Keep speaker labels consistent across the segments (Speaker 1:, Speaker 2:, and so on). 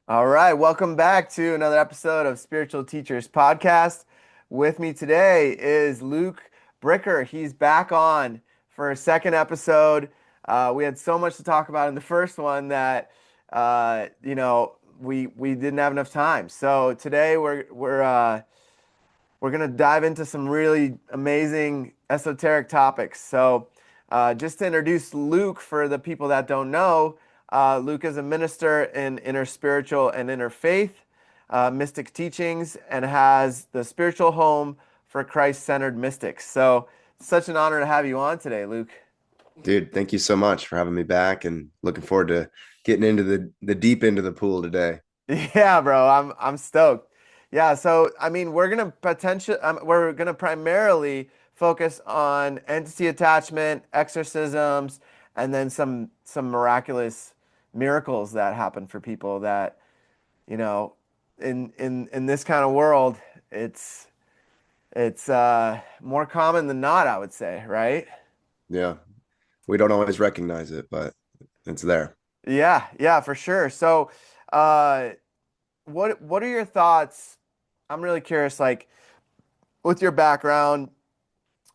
Speaker 1: All right, welcome back to another episode of Spiritual Teachers Podcast. With me today is Luke Bricker. He's back on for a second episode. We had so much to talk about in the first one that we didn't have enough time. So today we're gonna dive into some really amazing esoteric topics. So, just to introduce Luke for the people that don't know, Luke is a minister in inner spiritual and interfaith, mystic teachings, and has the spiritual home for Christ-centered mystics. So, it's such an honor to have you on today, Luke.
Speaker 2: Dude, thank you so much for having me back and looking forward to getting into the deep end of the pool today.
Speaker 1: Yeah, bro, I'm stoked. Yeah, so I mean, we're gonna primarily focus on entity attachment, exorcisms, and then some miraculous miracles that happen for people that, you know, in this kind of world, it's more common than not, I would say, right?
Speaker 2: Yeah. We don't always recognize it, but it's there.
Speaker 1: Yeah, yeah, for sure. So, uh, what are your thoughts? I'm really curious, like with your background,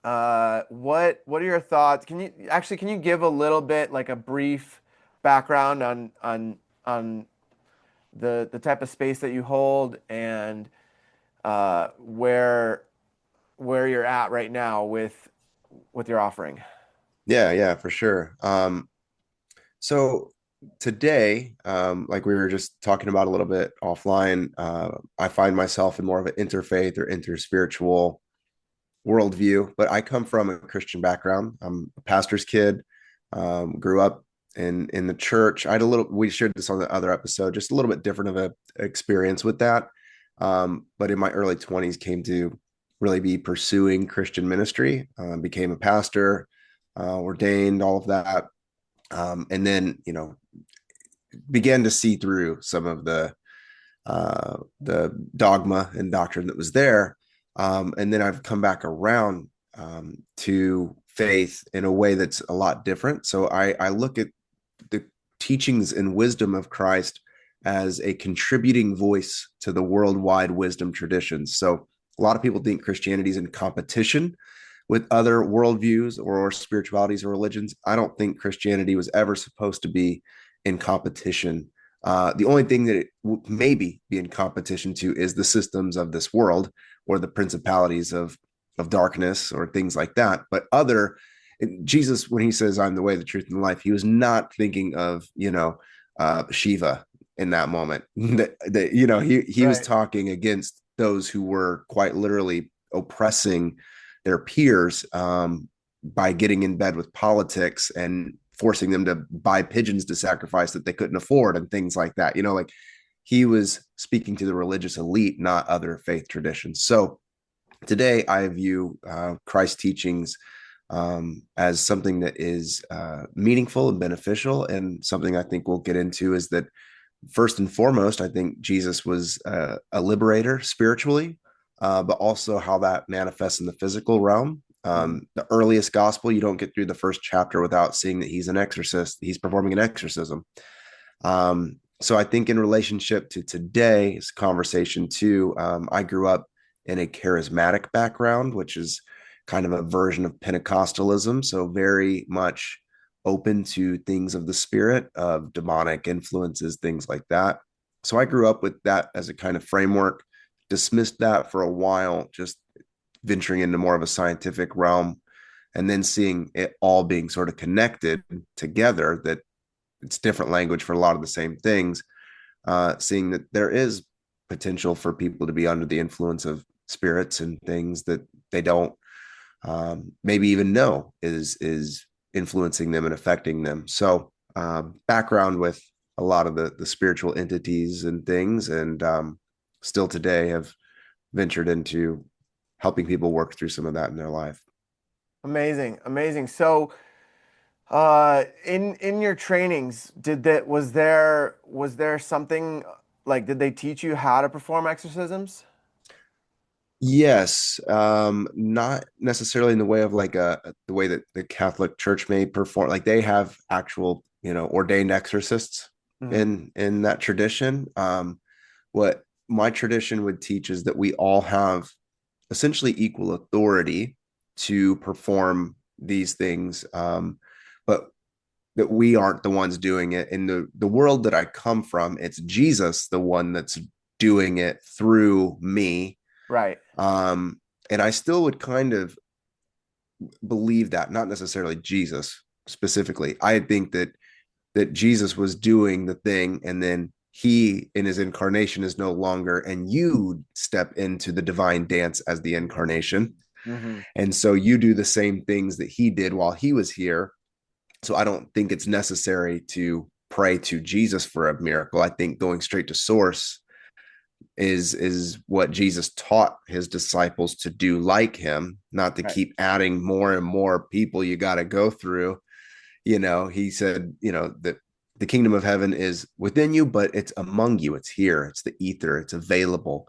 Speaker 1: what are your thoughts? Can you give a little bit like a brief background on the type of space that you hold and uh, where where you're at right now with your offering?
Speaker 2: Yeah, for sure. So today, like we were just talking about a little bit offline, I find myself in more of an interfaith or interspiritual worldview, but I come from a Christian background. I'm a pastor's kid, grew up in the church. I had a little, we shared this on the other episode, just a little bit different of a experience with that. But in my early 20s came to really be pursuing Christian ministry, became a pastor, ordained, all of that. And then, began to see through some of the dogma and doctrine that was there. And then I've come back around to faith in a way that's a lot different. So I look at the teachings and wisdom of Christ as a contributing voice to the worldwide wisdom traditions. So a lot of people think Christianity is in competition with other worldviews or spiritualities or religions. I don't think Christianity was ever supposed to be in competition. The only thing that it maybe be in competition to is the systems of this world or the principalities of darkness or things like that. But other Jesus, when he says, "I'm the way, the truth, and the life," he was not thinking of Shiva in that moment. He was
Speaker 1: Right.
Speaker 2: talking against those who were quite literally oppressing their peers by getting in bed with politics and forcing them to buy pigeons to sacrifice that they couldn't afford and things like that. Like he was speaking to the religious elite, not other faith traditions. So today I view Christ's teachings as something that is meaningful and beneficial. And something I think we'll get into is that first and foremost, I think Jesus was a liberator spiritually, but also how that manifests in the physical realm.
Speaker 1: Mhm.
Speaker 2: The earliest gospel, you don't get through the first chapter without seeing that he's an exorcist. He's performing an exorcism. So I think in relationship to today's conversation too, I grew up in a charismatic background, which is kind of a version of Pentecostalism. So very much open to things of the spirit, of demonic influences, things like that. So I grew up with that as a kind of framework, dismissed that for a while, just venturing into more of a scientific realm, and then seeing it all being sort of connected together, that it's different language for a lot of the same things, seeing that there is potential for people to be under the influence of spirits and things that they don't maybe even know is influencing them and affecting them. So background with a lot of the spiritual entities and things, and still today have ventured into helping people work through some of that in their life.
Speaker 1: Amazing, amazing. So, in your trainings, was there something like did they teach you how to perform exorcisms?
Speaker 2: Yes, not necessarily in the way of like the way that the Catholic Church may perform. Like they have actual, ordained exorcists
Speaker 1: Hmm.
Speaker 2: in that tradition. What my tradition would teach is that we all have essentially equal authority to perform these things, but that we aren't the ones doing it. In the world that I come from, it's Jesus, the one that's doing it through me.
Speaker 1: Right.
Speaker 2: Um, and I still would kind of believe that, not necessarily Jesus specifically. I think that Jesus was doing the thing, and then he in his incarnation is no longer, and you step into the divine dance as the incarnation.
Speaker 1: Hmm.
Speaker 2: And so you do the same things that he did while he was here. So I don't think it's necessary to pray to Jesus for a miracle. I think going straight to source is what Jesus taught his disciples to do, like him, not to
Speaker 1: Right.
Speaker 2: keep adding more and more people you got to go through. He said, that the kingdom of heaven is within you, but it's among you. It's here. It's the ether. It's available.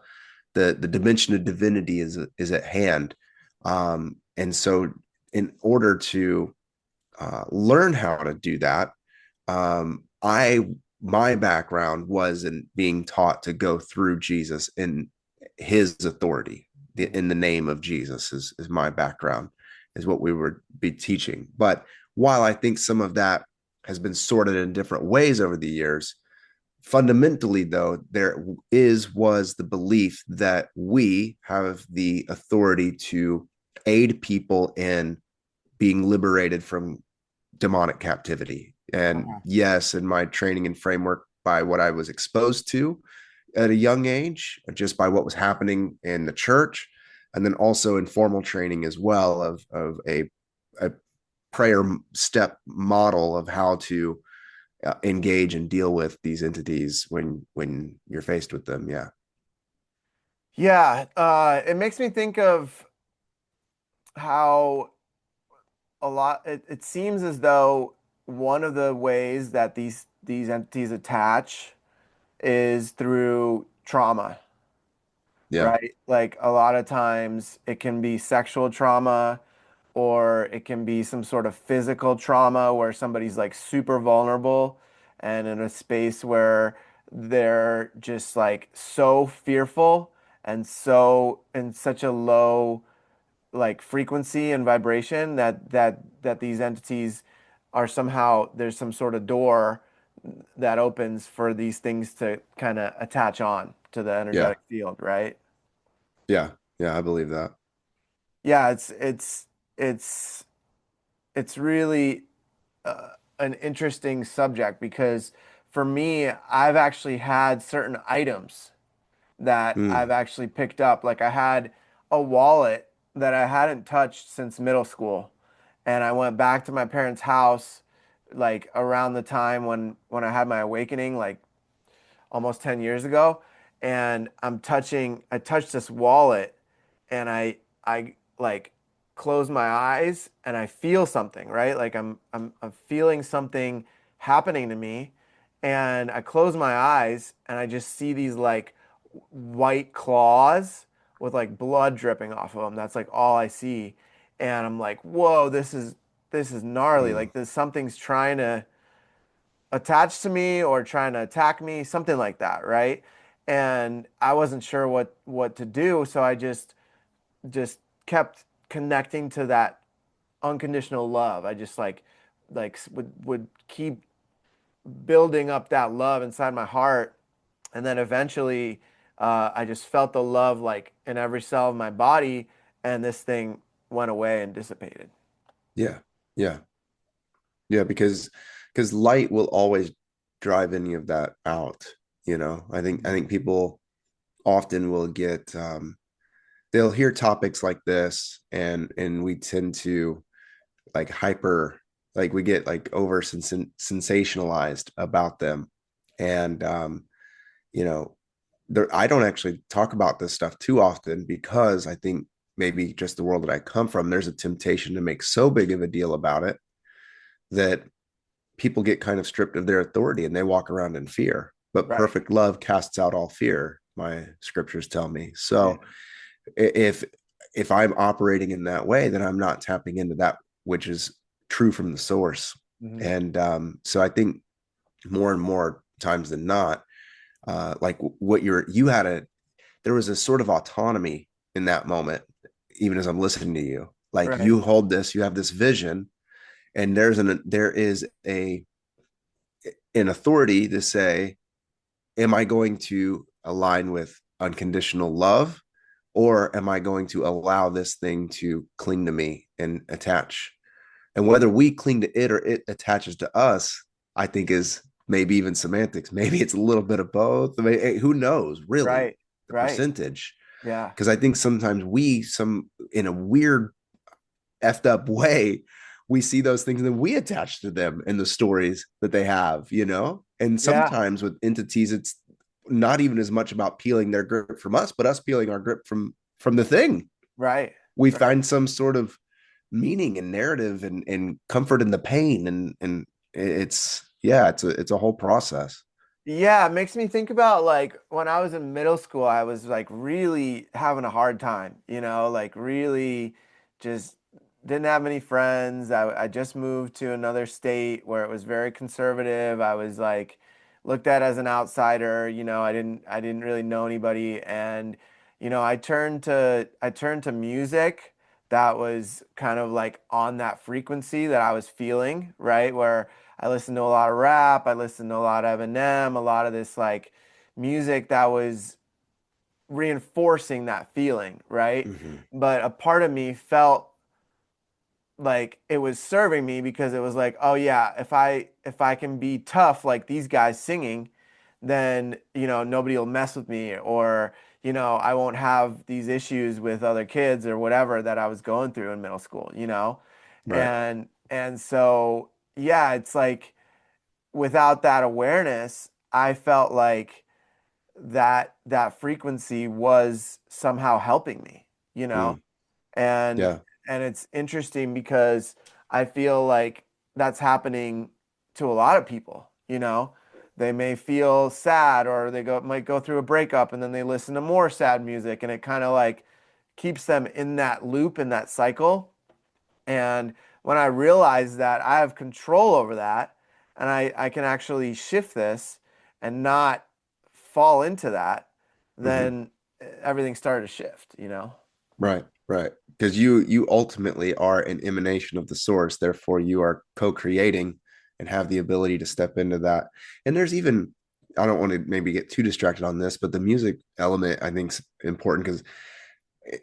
Speaker 2: The dimension of divinity is at hand. And so in order to learn how to do that, I my background was in being taught to go through Jesus in his authority, in the name of Jesus is my background, is what we would be teaching. But while I think some of that has been sorted in different ways over the years, fundamentally though, there was the belief that we have the authority to aid people in being liberated from demonic captivity. And
Speaker 1: Uh-huh.
Speaker 2: yes, in my training and framework, by what I was exposed to at a young age, just by what was happening in the church, and then also in formal training as well of a prayer step model of how to engage and deal with these entities when you're faced with them. Yeah.
Speaker 1: Yeah. It makes me think of how it seems as though one of the ways that these entities attach is through trauma,
Speaker 2: Yeah.
Speaker 1: right? Like a lot of times it can be sexual trauma or it can be some sort of physical trauma where somebody's like super vulnerable and in a space where they're just like so fearful and so in such a low like frequency and vibration that these entities are somehow there's some sort of door that opens for these things to kind of attach on to the
Speaker 2: Yeah.
Speaker 1: energetic field, right?
Speaker 2: Yeah. Yeah. I believe that.
Speaker 1: Yeah, it's it's really an interesting subject because for me, I've actually had certain items that I've
Speaker 2: Mm.
Speaker 1: actually picked up. Like I had a wallet that I hadn't touched since middle school, and I went back to my parents' house like around the time when I had my awakening, like almost 10 years ago, and I touched this wallet and I like close my eyes and I feel something, right? Like I'm feeling something happening to me and I close my eyes and I just see these like white claws with like blood dripping off of them. That's like all I see. And I'm like, "Whoa, this is gnarly.
Speaker 2: Mm.
Speaker 1: Like this something's trying to attached to me or trying to attack me, something like that, right? And I wasn't sure what to do, so I just kept connecting to that unconditional love. I just like would keep building up that love inside my heart, and then eventually I just felt the love like in every cell of my body, and this thing went away and dissipated.
Speaker 2: Yeah. Yeah. Yeah, because light will always drive any of that out. I think people often will get they'll hear topics like this, and we tend to like hyper, like we get like over sensationalized about them. And you know I don't actually talk about this stuff too often, because I think maybe just the world that I come from, there's a temptation to make so big of a deal about it that people get kind of stripped of their authority and they walk around in fear. But
Speaker 1: Right.
Speaker 2: perfect love casts out all fear, my scriptures tell me.
Speaker 1: Yeah.
Speaker 2: So if I'm operating in that way, then I'm not tapping into that which is true from the source.
Speaker 1: Hmm.
Speaker 2: And so I think more and more times than not, like what you had there was a sort of autonomy in that moment, even as I'm listening to you. Like
Speaker 1: Right.
Speaker 2: you you have this vision, and there is an authority to say, am I going to align with unconditional love, or am I going to allow this thing to cling to me and attach? And whether we cling to it or it attaches to us, I think is maybe even semantics. Maybe it's a little bit of both. I mean, who knows, really,
Speaker 1: Right.
Speaker 2: the
Speaker 1: Right.
Speaker 2: percentage?
Speaker 1: Yeah.
Speaker 2: Because I think sometimes some in a weird, effed up way, we see those things and then we attach to them in the stories that they have, And
Speaker 1: Yeah.
Speaker 2: sometimes with entities, it's not even as much about peeling their grip from us, but us peeling our grip from the thing.
Speaker 1: Right.
Speaker 2: We
Speaker 1: Right.
Speaker 2: find some sort of meaning and narrative and comfort in the pain, and it's a whole process.
Speaker 1: Yeah, it makes me think about like when I was in middle school, I was like really having a hard time, like really just didn't have any friends. I just moved to another state where it was very conservative. I was like looked at as an outsider, I didn't really know anybody. And, I turned to music that was kind of like on that frequency that I was feeling, right? Where I listened to a lot of rap. I listened to a lot of Eminem, a lot of this like music that was reinforcing that feeling, right?
Speaker 2: Mm-hmm.
Speaker 1: But a part of me felt like it was serving me because it was like, oh yeah, if I can be tough like these guys singing, then nobody will mess with me, or I won't have these issues with other kids or whatever that I was going through in middle school.
Speaker 2: Right.
Speaker 1: And so yeah, it's like without that awareness, I felt like that frequency was somehow helping me, you know?
Speaker 2: Mm.
Speaker 1: And
Speaker 2: Yeah.
Speaker 1: and it's interesting because I feel like that's happening to a lot of people. They may feel sad or they might go through a breakup and then they listen to more sad music and it kind of like keeps them in that loop, in that cycle. And when I realize that I have control over that and I can actually shift this and not fall into that,
Speaker 2: Mm-hmm.
Speaker 1: then everything started to shift.
Speaker 2: Right. Right. Because you ultimately are an emanation of the source. Therefore, you are co-creating and have the ability to step into that. And there's even, I don't want to maybe get too distracted on this, but the music element I think is important because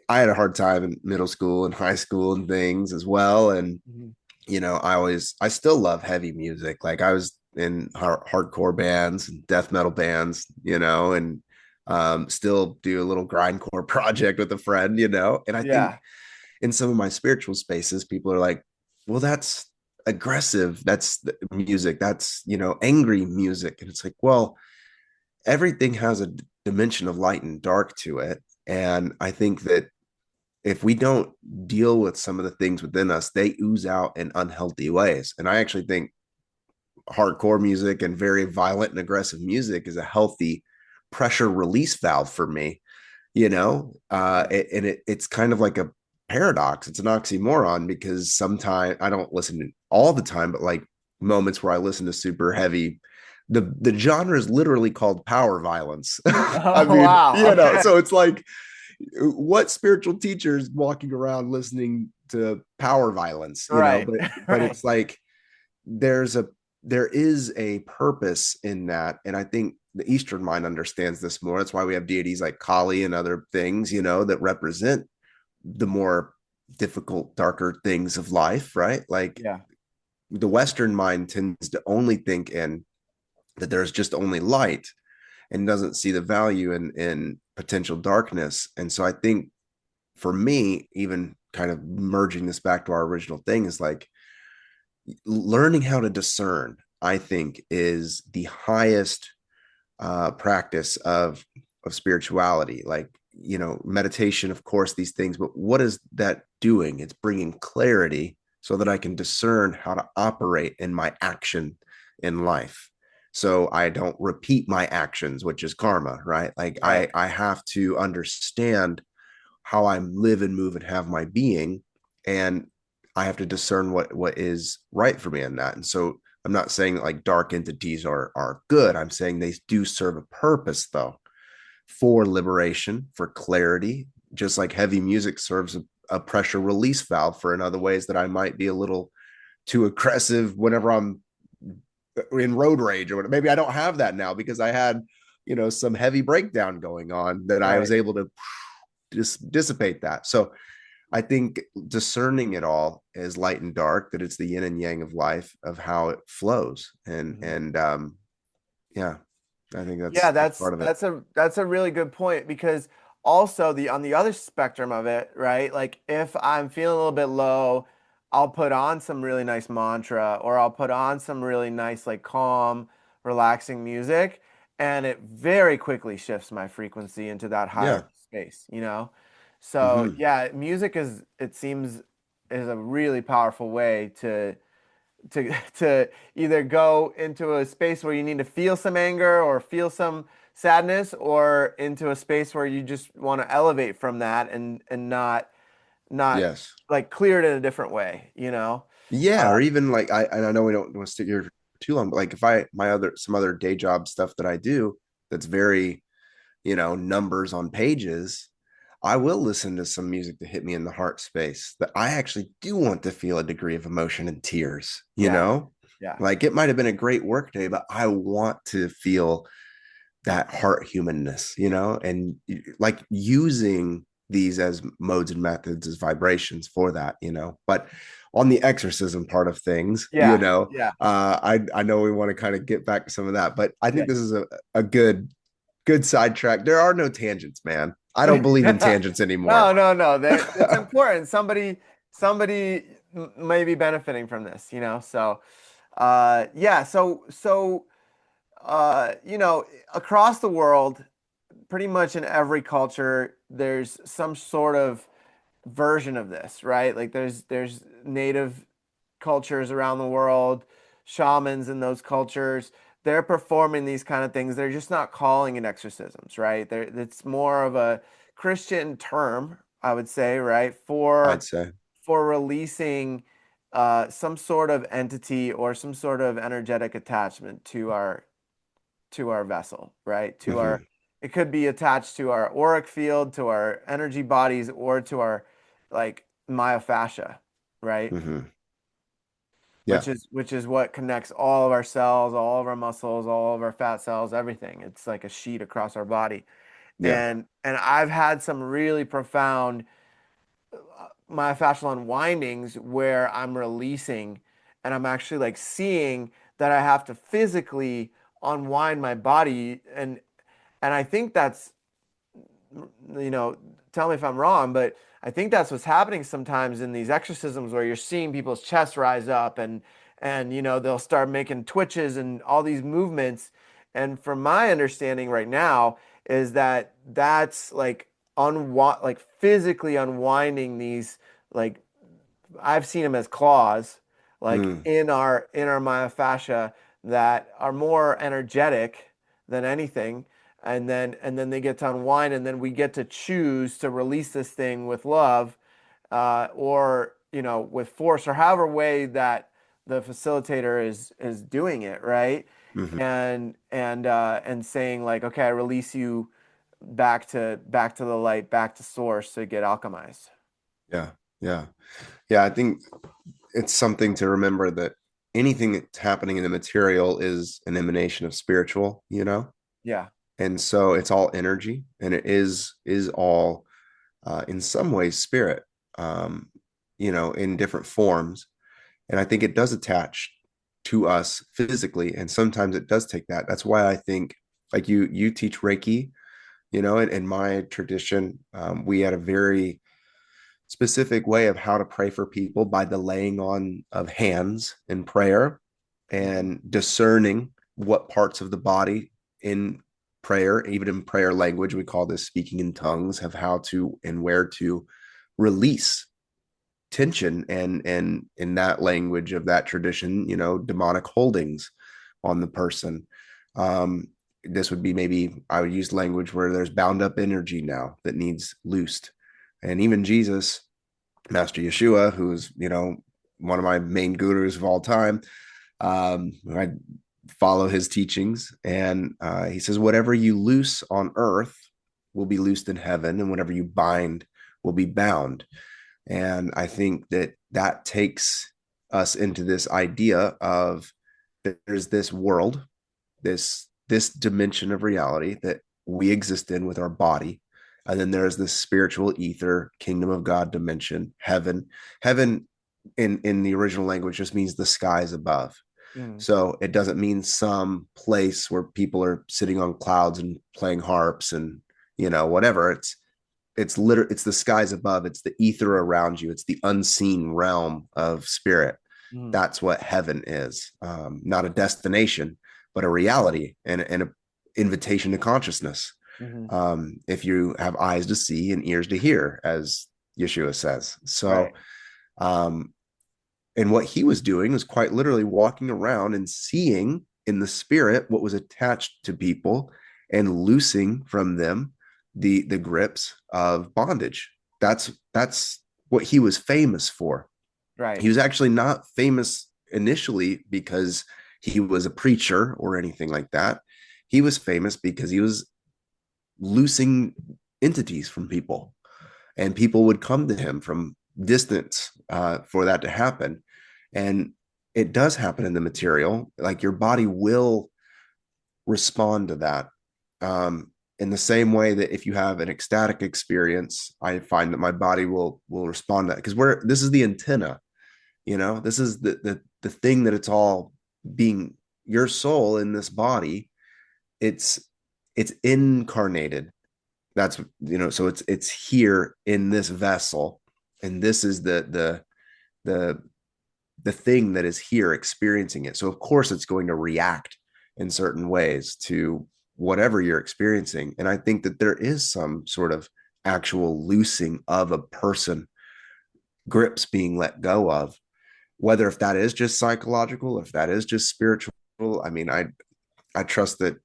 Speaker 2: I had a hard time in middle school and high school and things as well. And
Speaker 1: Mhm.
Speaker 2: I still love heavy music. Like I was in hardcore bands and death metal bands, and still do a little grindcore project with a friend, And I think
Speaker 1: Yeah.
Speaker 2: in some of my spiritual spaces, people are like, well, that's aggressive. That's the music. That's, angry music. And it's like, well, everything has a dimension of light and dark to it. And I think that if we don't deal with some of the things within us, they ooze out in unhealthy ways. And I actually think hardcore music and very violent and aggressive music is a healthy pressure release valve for me,
Speaker 1: Yeah.
Speaker 2: it's kind of like a paradox. It's an oxymoron because sometimes I don't listen to all the time, but like moments where I listen to super heavy. The genre is literally called power violence. I
Speaker 1: Oh,
Speaker 2: mean,
Speaker 1: wow. Okay.
Speaker 2: so it's like what spiritual teachers walking around listening to power violence,
Speaker 1: Right.
Speaker 2: but
Speaker 1: Right.
Speaker 2: it's like there's a there is a purpose in that, and I think the Eastern mind understands this more. That's why we have deities like Kali and other things, that represent the more difficult, darker things of life, right? Like
Speaker 1: Yeah.
Speaker 2: the Western mind tends to only think in that there's just only light and doesn't see the value in potential darkness. And so I think for me, even kind of merging this back to our original thing is like learning how to discern, I think, is the highest practice of spirituality. Like, meditation, of course, these things, but what is that doing? It's bringing clarity so that I can discern how to operate in my action in life. So I don't repeat my actions, which is karma, right? Like
Speaker 1: Right.
Speaker 2: I have to understand how I live and move and have my being, and I have to discern what is right for me in that. And so I'm not saying that like dark entities are good. I'm saying they do serve a purpose though, for liberation, for clarity, just like heavy music serves a pressure release valve for in other ways that I might be a little too aggressive whenever I'm in road rage or whatever. Maybe I don't have that now because I had, some heavy breakdown going on that I was
Speaker 1: Right.
Speaker 2: able to just dissipate that. So I think discerning it all as light and dark, that it's the yin and yang of life, of how it flows.
Speaker 1: Mhm.
Speaker 2: Yeah, I think
Speaker 1: Yeah,
Speaker 2: that's part of it.
Speaker 1: that's a really good point because also the on the other spectrum of it, right? Like if I'm feeling a little bit low, I'll put on some really nice mantra or I'll put on some really nice like calm, relaxing music and it very quickly shifts my frequency into that higher
Speaker 2: Yeah.
Speaker 1: space, you know? So,
Speaker 2: Mm-hmm.
Speaker 1: yeah, music is it seems is a really powerful way to either go into a space where you need to feel some anger or feel some sadness or into a space where you just want to elevate from that and not
Speaker 2: Yes.
Speaker 1: like clear it in a different way, you know?
Speaker 2: Yeah,
Speaker 1: Uh,
Speaker 2: or even like and I know we don't want to stick here too long, but like if I my other some other day job stuff that I do that's very, numbers on pages, I will listen to some music to hit me in the heart space that I actually do want to feel a degree of emotion and tears,
Speaker 1: yeah, yeah,
Speaker 2: Like it might have been a great work day, but I want to feel that heart humanness, and like using these as modes and methods as vibrations for that, but on the exorcism part of things,
Speaker 1: yeah, yeah,
Speaker 2: I know we want to kind of get back to some of that, but I
Speaker 1: yeah.
Speaker 2: think this is a good sidetrack. There are no tangents, man. I don't believe in tangents anymore.
Speaker 1: No, no, no. That it's important. Somebody may be benefiting from this, you know. So, yeah. Across the world, pretty much in every culture, there's some sort of version of this, right? Like there's native cultures around the world, shamans in those cultures. They're performing these kind of things. They're just not calling it exorcisms, right? It's more of a Christian term, I would say, right?
Speaker 2: I'd say.
Speaker 1: For releasing some sort of entity or some sort of energetic attachment to our vessel, right?
Speaker 2: Hmm.
Speaker 1: It could be attached to our auric field, to our energy bodies, or to our like myofascia, right?
Speaker 2: Hmm. Yeah.
Speaker 1: Which is what connects all of our cells, all of our muscles, all of our fat cells, everything. It's like a sheet across our body.
Speaker 2: Yeah.
Speaker 1: And I've had some really profound myofascial unwindings where I'm releasing and I'm actually like seeing that I have to physically unwind my body and I think that's you know, tell me if I'm wrong, but I think that's what's happening sometimes in these exorcisms where you're seeing people's chests rise up and they'll start making twitches and all these movements. And from my understanding right now is that that's like like physically unwinding these like I've seen them as claws, like
Speaker 2: Mm.
Speaker 1: in our myofascia that are more energetic than anything, and then they get to unwind, and then we get to choose to release this thing with love, or with force, or however way that the facilitator is doing it, right?
Speaker 2: Hmm.
Speaker 1: And saying like, okay, I release you back to the light, back to source to get alchemized.
Speaker 2: Yeah. Yeah. Yeah. I think it's something to remember that anything that's happening in the material is an emanation of spiritual,
Speaker 1: Yeah.
Speaker 2: and so it's all energy, and it is all in some ways spirit, in different forms. And I think it does attach to us physically, and sometimes it does take that. That's why I think, like, you teach Reiki, in my tradition, we had a very specific way of how to pray for people by the laying on of hands in prayer
Speaker 1: Mhm.
Speaker 2: and discerning what parts of the body in prayer, even in prayer language, we call this speaking in tongues, of how to and where to release tension, and in that language of that tradition, demonic holdings on the person. This would be, maybe I would use language where there's bound up energy now that needs loosed. And even Jesus, Master Yeshua, who's, one of my main gurus of all time, I follow his teachings, and he says, whatever you loose on earth will be loosed in heaven, and whatever you bind will be bound. And I think that that takes us into this idea of there's this world, this dimension of reality that we exist in with our body, and then there's this spiritual ether kingdom of God dimension, heaven. Heaven in the original language just means the skies above.
Speaker 1: Mm,
Speaker 2: So it doesn't mean some place where people are sitting on clouds and playing harps and whatever. It's the skies above, it's the ether around you, it's the unseen realm of spirit.
Speaker 1: mm,
Speaker 2: That's what heaven is. Not a destination, but a reality and a invitation to consciousness.
Speaker 1: mhm.
Speaker 2: If you have eyes to see and ears to hear, as Yeshua says. So
Speaker 1: Right.
Speaker 2: um, and what he was doing was quite literally walking around and seeing in the spirit what was attached to people and loosing from them the grips of bondage. That's what he was famous for. He
Speaker 1: Right.
Speaker 2: was actually not famous initially because he was a preacher or anything like that. He was famous because he was loosing entities from people, and people would come to him from distance for that to happen. And it does happen in the material. Like your body will respond to that. In the same way that if you have an ecstatic experience, I find that my body will respond to that, because this is the antenna, this is the thing that it's all being, your soul in this body, it's it's incarnated. That's so it's here in this vessel, and this is the the thing that is here experiencing it. So of course it's going to react in certain ways to whatever you're experiencing. And I think that there is some sort of actual loosing of a person, grips being let go of, whether if that is just psychological, if that is just spiritual. I mean, I trust that,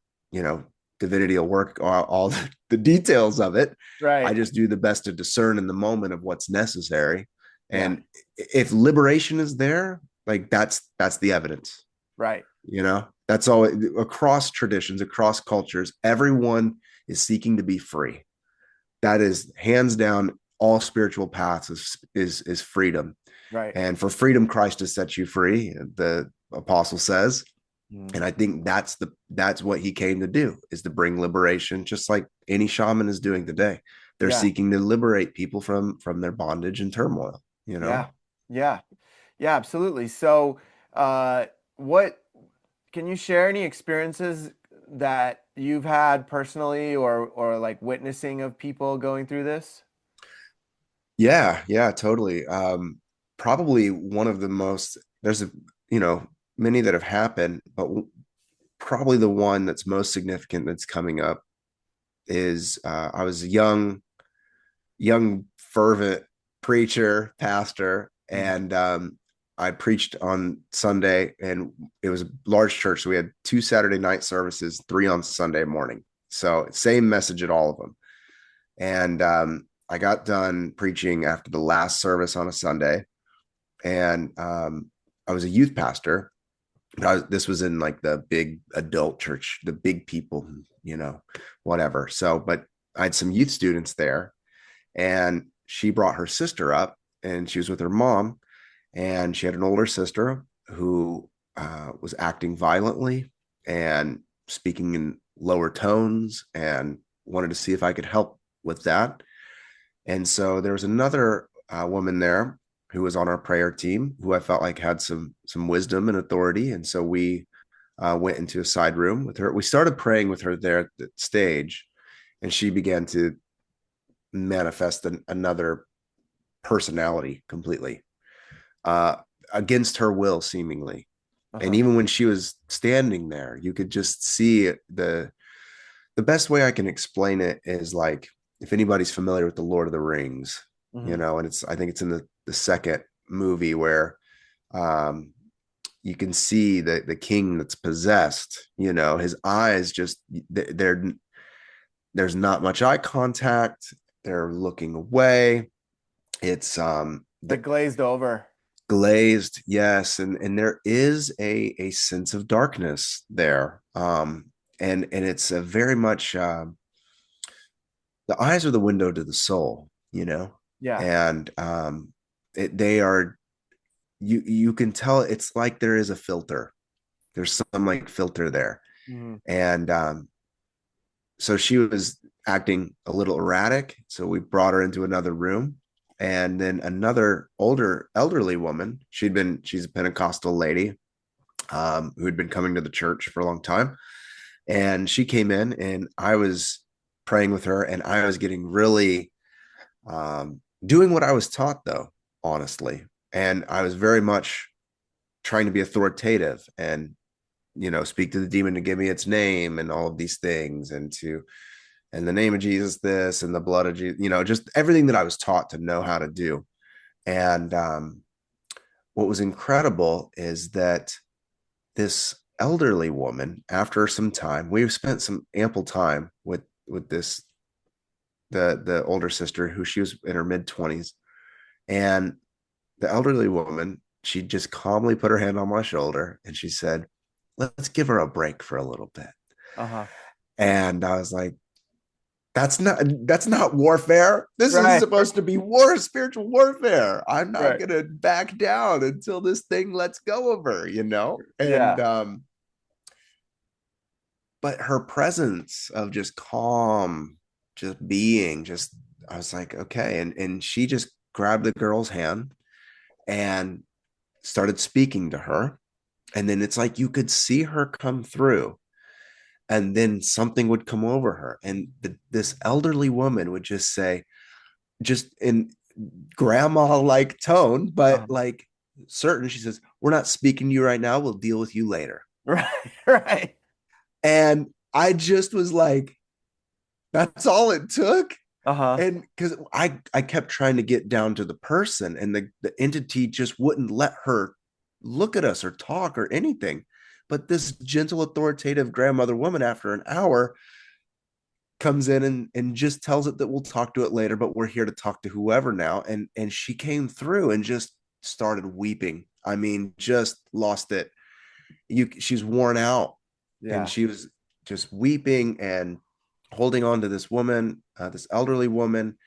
Speaker 2: divinity will work all the details of it. I
Speaker 1: Right.
Speaker 2: just do the best to discern in the moment of what's necessary.
Speaker 1: Yeah.
Speaker 2: And if liberation is there, like that's the evidence.
Speaker 1: Right.
Speaker 2: That's all. Across traditions, across cultures, everyone is seeking to be free. That is hands down, all spiritual paths is freedom.
Speaker 1: Right.
Speaker 2: And for freedom, Christ has set you free, the apostle says.
Speaker 1: Mm.
Speaker 2: And I think that's what he came to do, is to bring liberation, just like any shaman is doing today. They're
Speaker 1: Yeah.
Speaker 2: seeking to liberate people from their bondage and turmoil,
Speaker 1: Yeah. Yeah. Yeah, absolutely. So, what can you share any experiences that you've had personally or like witnessing of people going through this?
Speaker 2: Yeah, totally. Probably one of the most, there's you know many that have happened, but probably the one that's most significant that's coming up is, I was a young fervent preacher, pastor,
Speaker 1: Mm.
Speaker 2: and I preached on Sunday, and it was a large church, so we had 2 Saturday night services, 3 on Sunday morning. So same message at all of them. And I got done preaching after the last service on a Sunday, and I was a youth pastor. This was in like the big adult church, the big people, whatever. So, but I had some youth students there, and she brought her sister up, and she was with her mom, and she had an older sister who was acting violently and speaking in lower tones, and wanted to see if I could help with that. And so there was another woman there who was on our prayer team, who I felt like had some wisdom and authority. And so we went into a side room with her. We started praying with her there at the stage, and she began to manifest another personality completely, uh, against her will, seemingly. And
Speaker 1: Uh-huh.
Speaker 2: even when she was standing there, you could just see the best way I can explain it is like, if anybody's familiar with the Lord of the Rings,
Speaker 1: Hmm.
Speaker 2: and I think it's in the second movie where um, you can see the king that's possessed, his eyes just, there's not much eye contact. They're looking away. It's
Speaker 1: Like glazed over.
Speaker 2: glazed, yes, and there is a sense of darkness there, and it's a very much the eyes are the window to the soul, you know,
Speaker 1: Yeah.
Speaker 2: and they are, you can tell it's like there is a filter. There's some like filter there,
Speaker 1: Mhm.
Speaker 2: and so she was acting a little erratic. So we brought her into another room. And then another elderly woman, she's a Pentecostal lady, who had been coming to the church for a long time. And she came in and I was praying with her and I was getting really doing what I was taught, though, honestly. And I was very much trying to be authoritative and, speak to the demon to give me its name and all of these things, and to in the name of Jesus, this, and the blood of Jesus, just everything that I was taught to know how to do. And what was incredible is that this elderly woman, after some time, we've spent some ample time with this the older sister, who she was in her mid 20s, and the elderly woman, she just calmly put her hand on my shoulder and she said, "Let's give her a break for a little bit."
Speaker 1: Uh-huh.
Speaker 2: And I was like, that's not warfare. This is
Speaker 1: Right.
Speaker 2: supposed to be spiritual warfare. I'm not
Speaker 1: Right.
Speaker 2: gonna back down until this thing lets go of her. And
Speaker 1: Yeah.
Speaker 2: but her presence of just calm, just being, just I was like, okay. And she just grabbed the girl's hand and started speaking to her. And then it's like you could see her come through, and then something would come over her, and this elderly woman would just say, just in grandma like tone, but
Speaker 1: Uh-huh.
Speaker 2: like certain, she says, "We're not speaking to you right now, we'll deal with you later."
Speaker 1: Right. Right.
Speaker 2: And I just was like, that's all it took.
Speaker 1: Uh-huh.
Speaker 2: And because I kept trying to get down to the person, and the entity just wouldn't let her look at us or talk or anything. But this gentle, authoritative grandmother woman, after an hour, comes in and just tells it that we'll talk to it later, but we're here to talk to whoever now. And she came through and just started weeping. I mean, just lost it. She's worn out, and
Speaker 1: Yeah.
Speaker 2: she was just weeping and holding on to this woman, this elderly woman,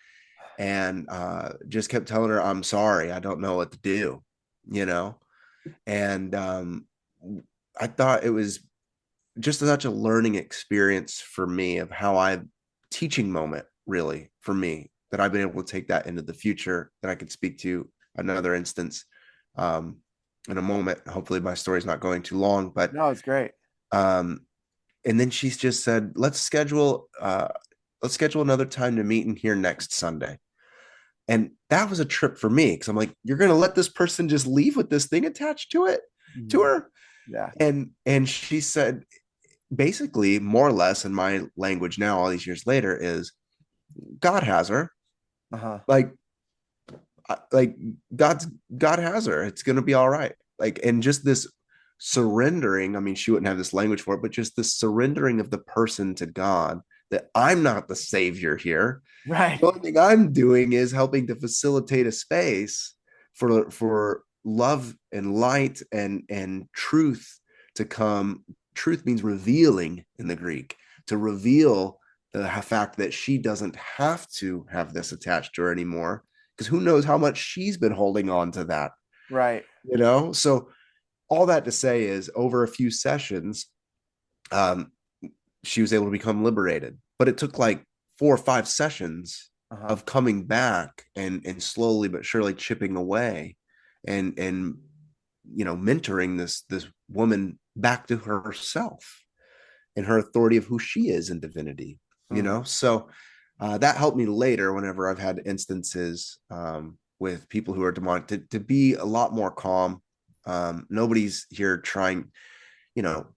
Speaker 2: and just kept telling her, "I'm sorry, I don't know what to do," you know. And I thought it was just such a learning experience for me, of how I teaching moment, really, for me, that I've been able to take that into the future, that I could speak to another instance um, in a moment. Hopefully my story's not going too long, but
Speaker 1: No, it's great.
Speaker 2: um, and then she's just said, let's schedule another time to meet in here next Sunday. And that was a trip for me, because I'm like, you're going to let this person just leave with this thing attached to
Speaker 1: Mhm.
Speaker 2: her?
Speaker 1: Yeah.
Speaker 2: And she said, basically, more or less, in my language now, all these years later, is God has her.
Speaker 1: Uh-huh.
Speaker 2: Like, like God's God has her. It's gonna be all right. Like, and just this surrendering. I mean, she wouldn't have this language for it, but just this surrendering of the person to God, that I'm not the savior here.
Speaker 1: Right.
Speaker 2: The only thing I'm doing is helping to facilitate a space for love and light and truth to come. Truth means revealing in the Greek, to reveal the fact that she doesn't have to have this attached to her anymore, because who knows how much she's been holding on to that. So all that to say is, over a few sessions, um, she was able to become liberated. But it took like 4 or 5 sessions
Speaker 1: Uh-huh.
Speaker 2: of coming back and slowly but surely chipping away, and mentoring this woman back to herself and her authority of who she is in divinity.
Speaker 1: Mhm.
Speaker 2: So that helped me later, whenever I've had instances with people who are demonic, to be a lot more calm. Nobody's here trying, you know,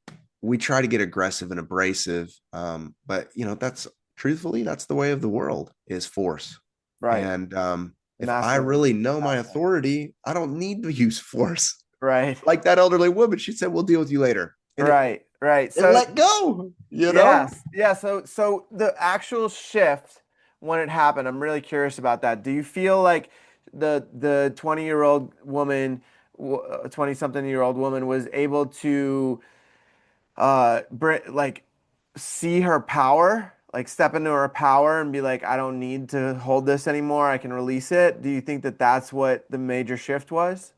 Speaker 2: we try to get aggressive and abrasive, but that's, truthfully, that's the way of the world, is force.
Speaker 1: Right.
Speaker 2: And if I
Speaker 1: Masculine.
Speaker 2: really know my
Speaker 1: Masculine.
Speaker 2: authority, I don't need to use force.
Speaker 1: Right.
Speaker 2: Like that elderly woman, she said, "We'll deal with you later," and it
Speaker 1: Right. Right.
Speaker 2: and
Speaker 1: So
Speaker 2: let go.
Speaker 1: yes. Yeah. So the actual shift when it happened, I'm really curious about that. Do you feel like the 20-year-old woman a 20 something year old woman was able to like see her power, like step into her power and be like, I don't need to hold this anymore. I can release it. Do you think that that's what the major shift was?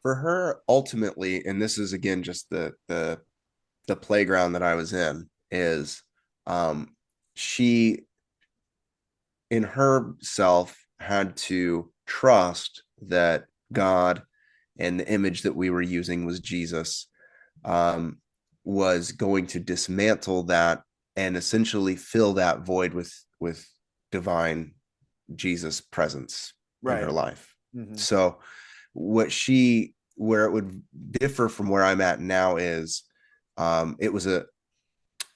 Speaker 2: For her, ultimately, and this is again just the playground that I was in, is um she in herself had to trust that God and the image that we were using was Jesus, um, was going to dismantle that and essentially fill that void with divine Jesus presence in
Speaker 1: Right.
Speaker 2: her life.
Speaker 1: Hmm.
Speaker 2: So where it would differ from where I'm at now is, it was a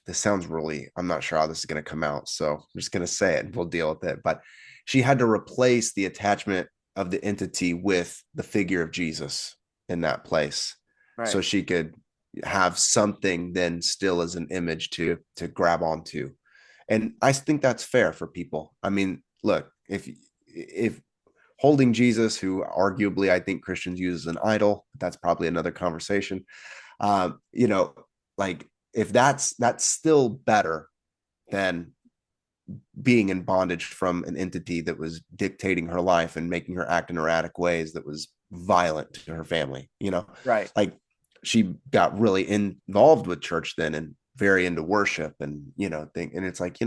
Speaker 2: this sounds really, I'm not sure how this is going to come out, so I'm just going to say it and we'll deal with it. But she had to replace the attachment of the entity with the figure of Jesus in that place, so
Speaker 1: Right.
Speaker 2: she could have something then still as an image to grab onto. And I think that's fair for people. I mean, look, if holding Jesus, who arguably I think Christians use as an idol, that's probably another conversation. You know, like, if that's still better than being in bondage from an entity that was dictating her life and making her act in erratic ways that was violent to her family,
Speaker 1: Right.
Speaker 2: like, she got really involved with church then and very into worship and thing. And it's like,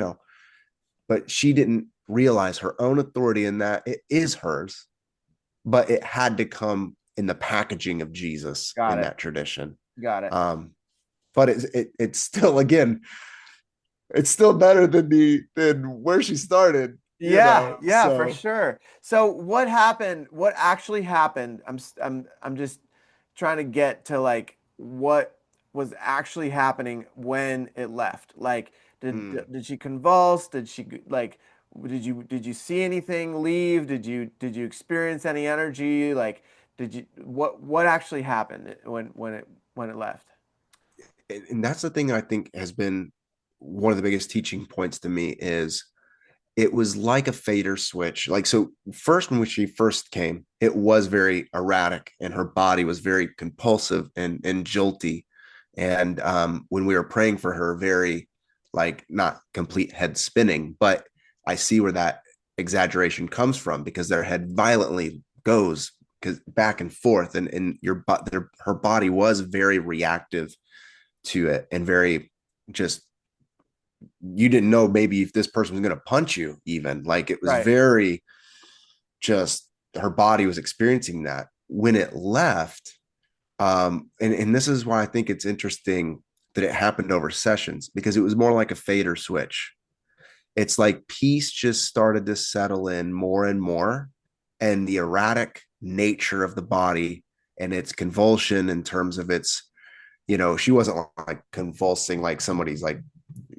Speaker 2: but she didn't realize her own authority in that it is hers, but it had to come in the packaging of Jesus
Speaker 1: Got
Speaker 2: in
Speaker 1: it.
Speaker 2: that tradition.
Speaker 1: Got it.
Speaker 2: um but it's still, again, it's still better than where she started,
Speaker 1: Yeah, yeah, for
Speaker 2: so.
Speaker 1: sure. So what happened? What actually happened? I'm just trying to get to like what was actually happening when it left. Like
Speaker 2: mm.
Speaker 1: did she convulse? Did she like did you see anything leave? Did you experience any energy? Like did you what actually happened when it left?
Speaker 2: And that's the thing that I think has been one of the biggest teaching points to me is, it was like a fader switch. Like, so first, when she first came, it was very erratic and her body was very compulsive and jolty. And when we were praying for her, very, like, not complete head spinning, but I see where that exaggeration comes from, because their head violently goes because back and forth, and her body was very reactive to it, and very, just, you didn't know maybe if this person was going to punch you, even, like, it was
Speaker 1: Right.
Speaker 2: very, just, her body was experiencing that when it left. And this is why I think it's interesting that it happened over sessions, because it was more like a fader switch. It's like peace just started to settle in more and more, and the erratic nature of the body and its convulsion, in terms of its, she wasn't like convulsing like somebody's like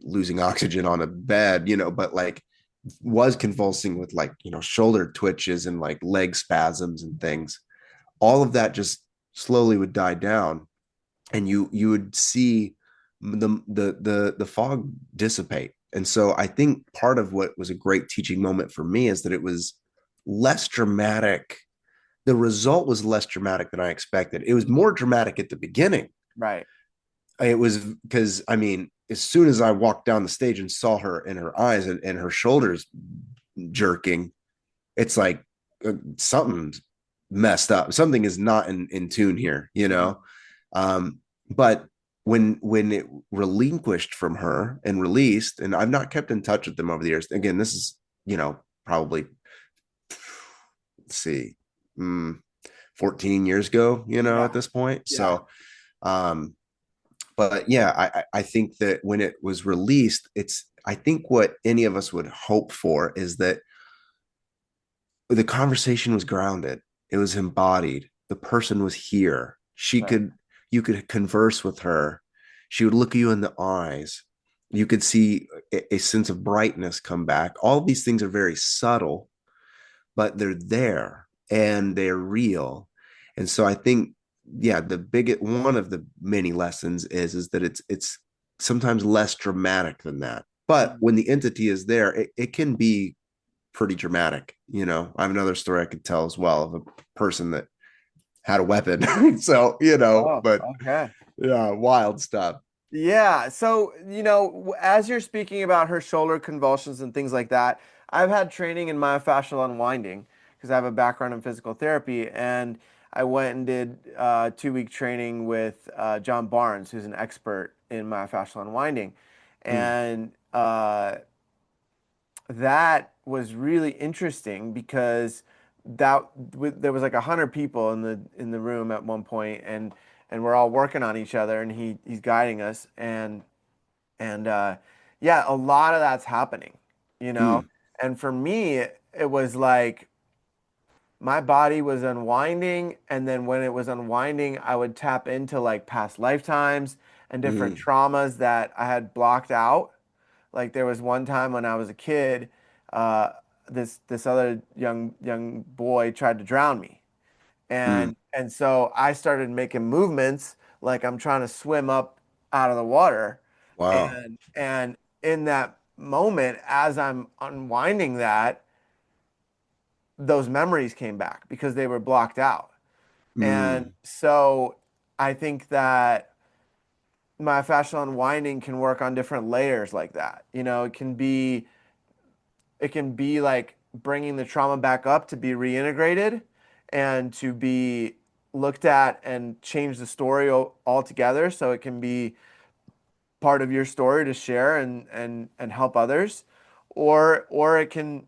Speaker 2: losing oxygen on a bed, but like was convulsing with, like, shoulder twitches and like leg spasms and things. All of that just slowly would die down, and you would see the fog dissipate. And so I think part of what was a great teaching moment for me is that it was less dramatic. The result was less dramatic than I expected. It was more dramatic at the beginning.
Speaker 1: Right.
Speaker 2: It was because, I mean, as soon as I walked down the stage and saw her in her eyes and her shoulders jerking, it's like, something's messed up. Something is not in tune here,
Speaker 1: Mhm.
Speaker 2: But when it relinquished from her and released, and I've not kept in touch with them over the years. Again, this is, probably, let's see, 14 years ago,
Speaker 1: Yeah.
Speaker 2: at this point.
Speaker 1: Yeah.
Speaker 2: So, um, but yeah, I think that when it was released, I think what any of us would hope for is that the conversation was grounded, it was embodied, the person was here,
Speaker 1: Right.
Speaker 2: you could converse with her, she would look you in the eyes, you could see a sense of brightness come back. All these things are very subtle, but they're there and they're real. And so I think, yeah, the big one of the many lessons is that it's sometimes less dramatic than that. But
Speaker 1: Mhm.
Speaker 2: when the entity is there, it can be pretty dramatic. I have another story I could tell as well, of a person that had a weapon. So, you know,
Speaker 1: Oh,
Speaker 2: but
Speaker 1: okay.
Speaker 2: yeah, wild stuff.
Speaker 1: Yeah. So, as you're speaking about her shoulder convulsions and things like that, I've had training in myofascial unwinding because I have a background in physical therapy. And I went and did 2 week training with John Barnes, who's an expert in myofascial unwinding.
Speaker 2: Mm,
Speaker 1: And that was really interesting because there was like 100 people in the room at one point, and we're all working on each other, and he's guiding us, and yeah, a lot of that's happening, you know.
Speaker 2: mm,
Speaker 1: And for me, it was like my body was unwinding, and then when it was unwinding, I would tap into like past lifetimes and different
Speaker 2: mm,
Speaker 1: traumas that I had blocked out. Like there was one time when I was a kid, uh, this other young boy tried to drown me,
Speaker 2: mm.
Speaker 1: and so I started making movements like I'm trying to swim up out of the water,
Speaker 2: Wow.
Speaker 1: and in that moment, as I'm unwinding that, those memories came back because they were blocked out, and
Speaker 2: Mm,
Speaker 1: so I think that myofascial unwinding can work on different layers like that. It can be like bringing the trauma back up to be reintegrated and to be looked at and change the story altogether so it can be part of your story to share and help others, or it can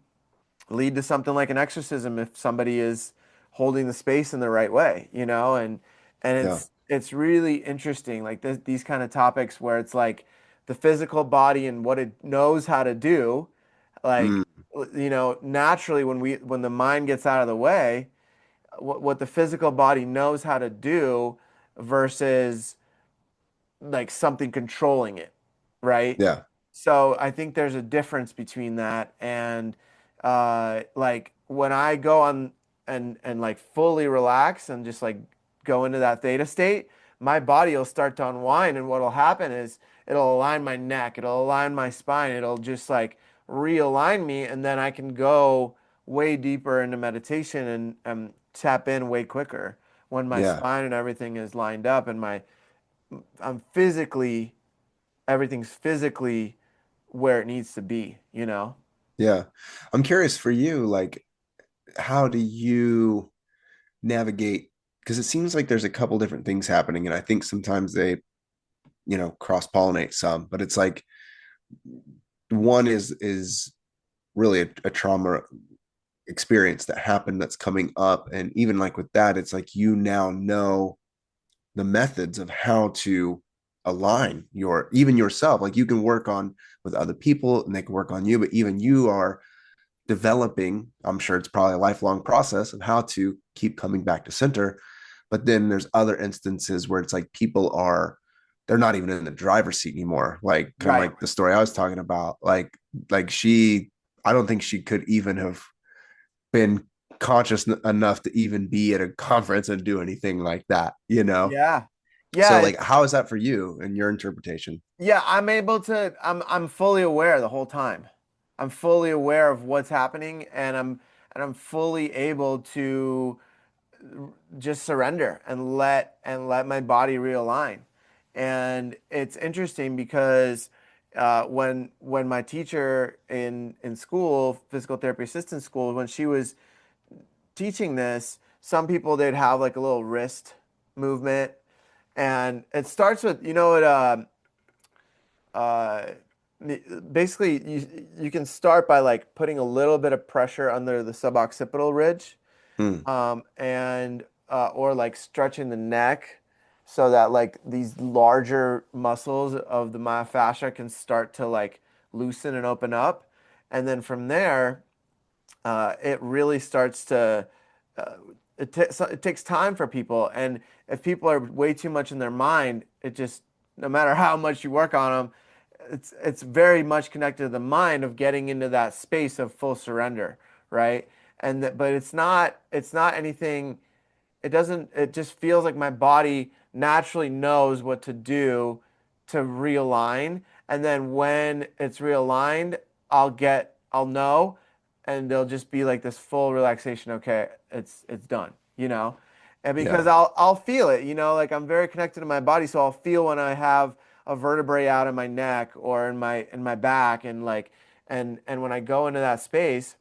Speaker 1: lead to something like an exorcism if somebody is holding the space in the right way, and
Speaker 2: yeah.
Speaker 1: it's really interesting, like these kind of topics where it's like the physical body and what it knows how to do, like
Speaker 2: Mm,
Speaker 1: naturally when the mind gets out of the way, what the physical body knows how to do versus like something controlling it, right?
Speaker 2: yeah.
Speaker 1: So I think there's a difference between that and like when I go on and like fully relax and just like go into that theta state, my body will start to unwind, and what'll happen is it'll align my neck, it'll align my spine, it'll just like realign me, and then I can go way deeper into meditation and tap in way quicker when my
Speaker 2: Yeah.
Speaker 1: spine and everything is lined up and my I'm physically everything's physically where it needs to be.
Speaker 2: Yeah. I'm curious for you, like, how do you navigate? Because it seems like there's a couple different things happening, and I think sometimes they, cross pollinate some, but it's like one is really a trauma experience that happened that's coming up. And even like with that, it's like you now know the methods of how to align even yourself. Like you can work on with other people and they can work on you, but even you are developing. I'm sure it's probably a lifelong process of how to keep coming back to center. But then there's other instances where it's like they're not even in the driver's seat anymore. Like kind of
Speaker 1: Right.
Speaker 2: like the story I was talking about. Like she, I don't think she could even have been conscious enough to even be at a conference and do anything like that, you know?
Speaker 1: Yeah.
Speaker 2: So
Speaker 1: Yeah,
Speaker 2: like, how is that for you and your interpretation?
Speaker 1: yeah, I'm fully aware the whole time. I'm fully aware of what's happening, and I'm fully able to just surrender and let my body realign. And it's interesting because when my teacher in school, physical therapy assistant school, when she was teaching this, some people they'd have like a little wrist movement, and it starts with uh, basically you can start by like putting a little bit of pressure under the suboccipital ridge,
Speaker 2: Hmm.
Speaker 1: and or like stretching the neck so that like these larger muscles of the myofascia can start to like loosen and open up, and then from there it really starts to uh, so it takes time for people, and if people are way too much in their mind, it just no matter how much you work on them, it's very much connected to the mind of getting into that space of full surrender, right? But it's not anything. It just feels like my body naturally knows what to do to realign. And then when it's realigned, I'll know, and there'll just be like this full relaxation. Okay, it's done. And because
Speaker 2: Yeah.
Speaker 1: I'll feel it, like I'm very connected to my body, so I'll feel when I have a vertebrae out in my neck or in my back, and like and when I go into that space,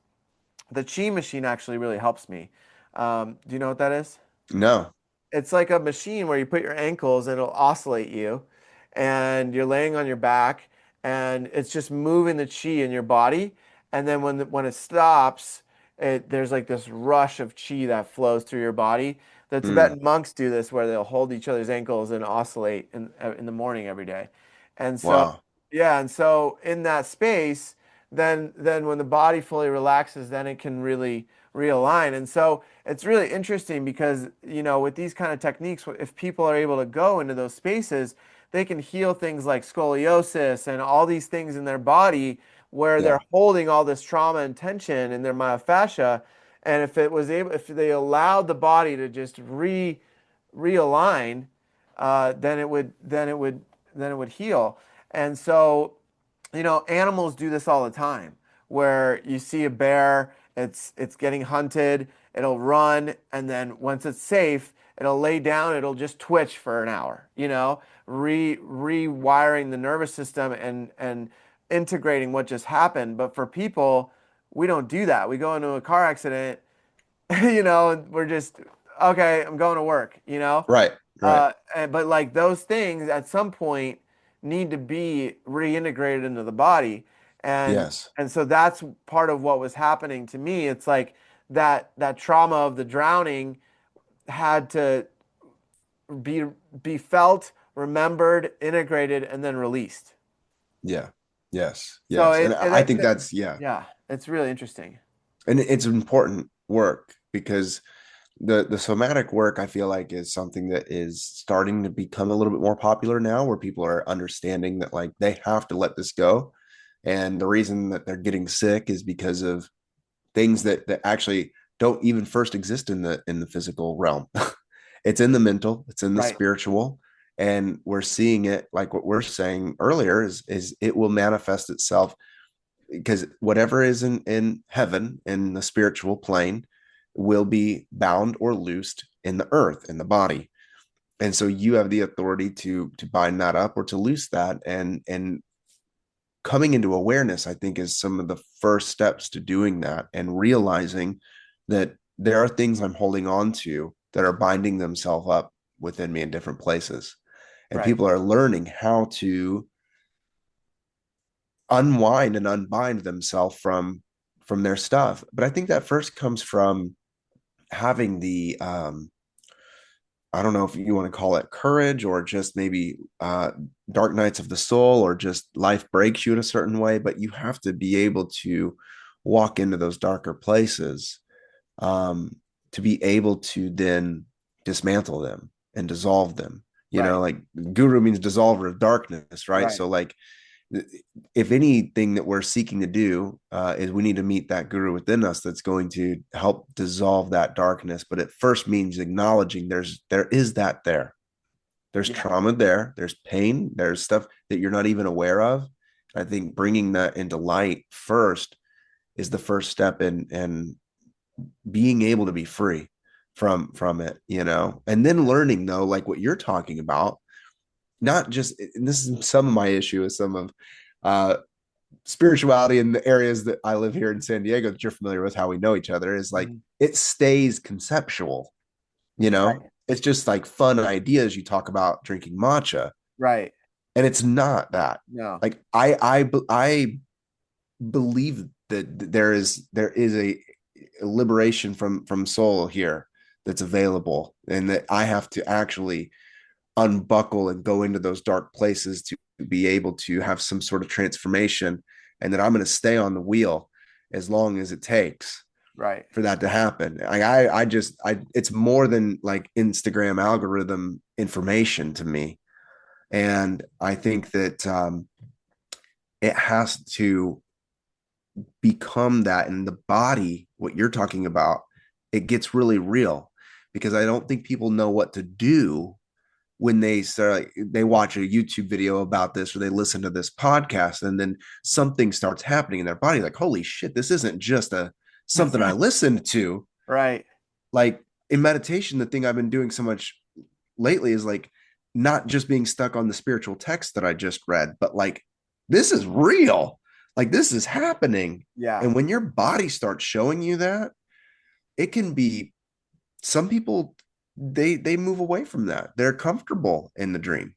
Speaker 1: the chi machine actually really helps me. Do you know what that is?
Speaker 2: No.
Speaker 1: It's like a machine where you put your ankles and it'll oscillate you, and you're laying on your back, and it's just moving the chi in your body. And then when it stops, there's like this rush of chi that flows through your body. The
Speaker 2: Mm.
Speaker 1: Tibetan monks do this where they'll hold each other's ankles and oscillate in the morning every day. And so,
Speaker 2: Wow.
Speaker 1: yeah, and so in that space, then when the body fully relaxes, then it can really realign. And so it's really interesting because, with these kind of techniques, if people are able to go into those spaces, they can heal things like scoliosis and all these things in their body where they're
Speaker 2: Yeah.
Speaker 1: holding all this trauma and tension in their myofascia. And if they allowed the body to just realign, then it would heal. And so, animals do this all the time, where you see a bear, it's getting hunted, it'll run, and then once it's safe, it'll lay down, it'll just twitch for an hour, rewiring the nervous system and integrating what just happened. But for people, we don't do that. We go into a car accident, and we're just, okay, I'm going to work,
Speaker 2: Right. Right.
Speaker 1: but like those things at some point need to be reintegrated into the body. And
Speaker 2: Yes.
Speaker 1: and so that's part of what was happening to me. It's like that trauma of the drowning had to be be felt, remembered, integrated, and then released.
Speaker 2: Yeah. Yes.
Speaker 1: So
Speaker 2: Yes. And
Speaker 1: it,
Speaker 2: I
Speaker 1: it,
Speaker 2: think
Speaker 1: it
Speaker 2: that's, yeah.
Speaker 1: yeah, it's really interesting.
Speaker 2: And it's important work because the somatic work I feel like is something that is starting to become a little bit more popular now, where people are understanding that like they have to let this go. And the reason that they're getting sick is because of things that actually don't even first exist in the physical realm. It's in the mental, it's in the
Speaker 1: Right,
Speaker 2: spiritual, and we're seeing it like what we're saying earlier is it will manifest itself because whatever is in heaven in the spiritual plane will be bound or loosed in the earth in the body. And so you have the authority to bind that up or to loose that. And coming into awareness, I think, is some of the first steps to doing that, and realizing that there are things I'm holding on to that are binding themselves up within me in different places. And
Speaker 1: right.
Speaker 2: people are learning how to unwind and unbind themselves from their stuff. But I think that first comes from having the I don't know if you want to call it courage or just maybe dark nights of the soul, or just life breaks you in a certain way, but you have to be able to walk into those darker places, um, to be able to then dismantle them and dissolve them.
Speaker 1: Right,
Speaker 2: Like guru means dissolver of darkness, right?
Speaker 1: right.
Speaker 2: So like if anything that we're seeking to do is we need to meet that guru within us that's going to help dissolve that darkness. But it first means acknowledging there's
Speaker 1: Yeah,
Speaker 2: trauma there's pain, there's stuff that you're not even aware of. I think bringing that into light first is the first step in being able to be free from it, and then learning, though, like what you're talking about, not just, and this is some of my issue with some of uh spirituality in the areas that I live here in San Diego, that you're familiar with, how we know each other, is like
Speaker 1: mhm,
Speaker 2: it stays conceptual, you know
Speaker 1: right,
Speaker 2: it's just like fun ideas. You talk about drinking matcha,
Speaker 1: right.
Speaker 2: and it's not that.
Speaker 1: No,
Speaker 2: Like I believe that there is a liberation from soul here that's available, and that I have to actually unbuckle and go into those dark places to be able to have some sort of transformation, and that I'm going to stay on the wheel as long as it takes
Speaker 1: right.
Speaker 2: for that to happen. I it's more than like Instagram algorithm information to me. And I think that it has to become that in the body. What you're talking about, it gets really real, because I don't think people know what to do when they start, like, they watch a YouTube video about this, or they listen to this podcast, and then something starts happening in their body, like, holy shit, this isn't just a something I listened to.
Speaker 1: Right.
Speaker 2: Like, in meditation, the thing I've been doing so much lately is like not just being stuck on the spiritual text that I just read, but like this is real. Like this is happening.
Speaker 1: Yeah.
Speaker 2: And when your body starts showing you that, it can be some people they move away from that. They're comfortable in the dream.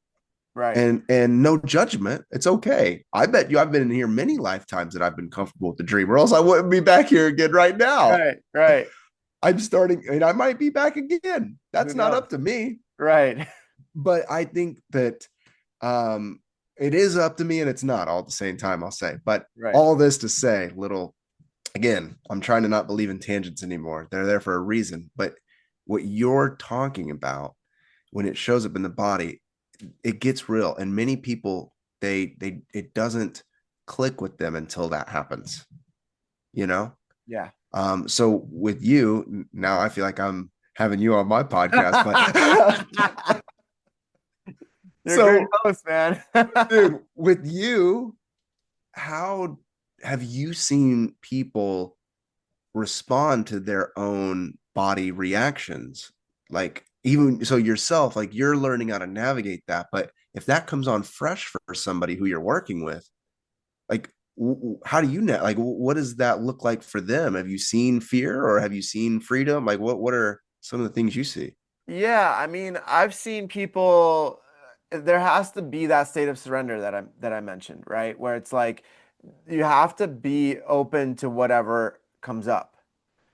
Speaker 1: Right.
Speaker 2: And no judgment. It's okay. I bet you I've been in here many lifetimes that I've been comfortable with the dream, or else I wouldn't be back here again right now.
Speaker 1: Right. Right.
Speaker 2: I'm starting, and I might be back again.
Speaker 1: Who
Speaker 2: That's not
Speaker 1: knows?
Speaker 2: up to me.
Speaker 1: Right.
Speaker 2: But I think that um, it is up to me, and it's not all at the same time, I'll say. But
Speaker 1: Right.
Speaker 2: all this to say, little again, I'm trying to not believe in tangents anymore. They're there for a reason. But what you're talking about, when it shows up in the body, it gets real. And many people, they it doesn't click with them until that happens, you know?
Speaker 1: Yeah.
Speaker 2: So with you, now I feel like I'm having you on my podcast, but
Speaker 1: You're a great
Speaker 2: so
Speaker 1: host, man.
Speaker 2: dude, with you, how have you seen people respond to their own body reactions? Like even so yourself, like you're learning how to navigate that, but if that comes on fresh for somebody who you're working with, like how do you know, like what does that look like for them? Have you seen fear or have you seen freedom? Like what are some of the things you see?
Speaker 1: Yeah, I mean, I've seen people, there has to be that state of surrender that I mentioned, right? Where it's like you have to be open to whatever comes up,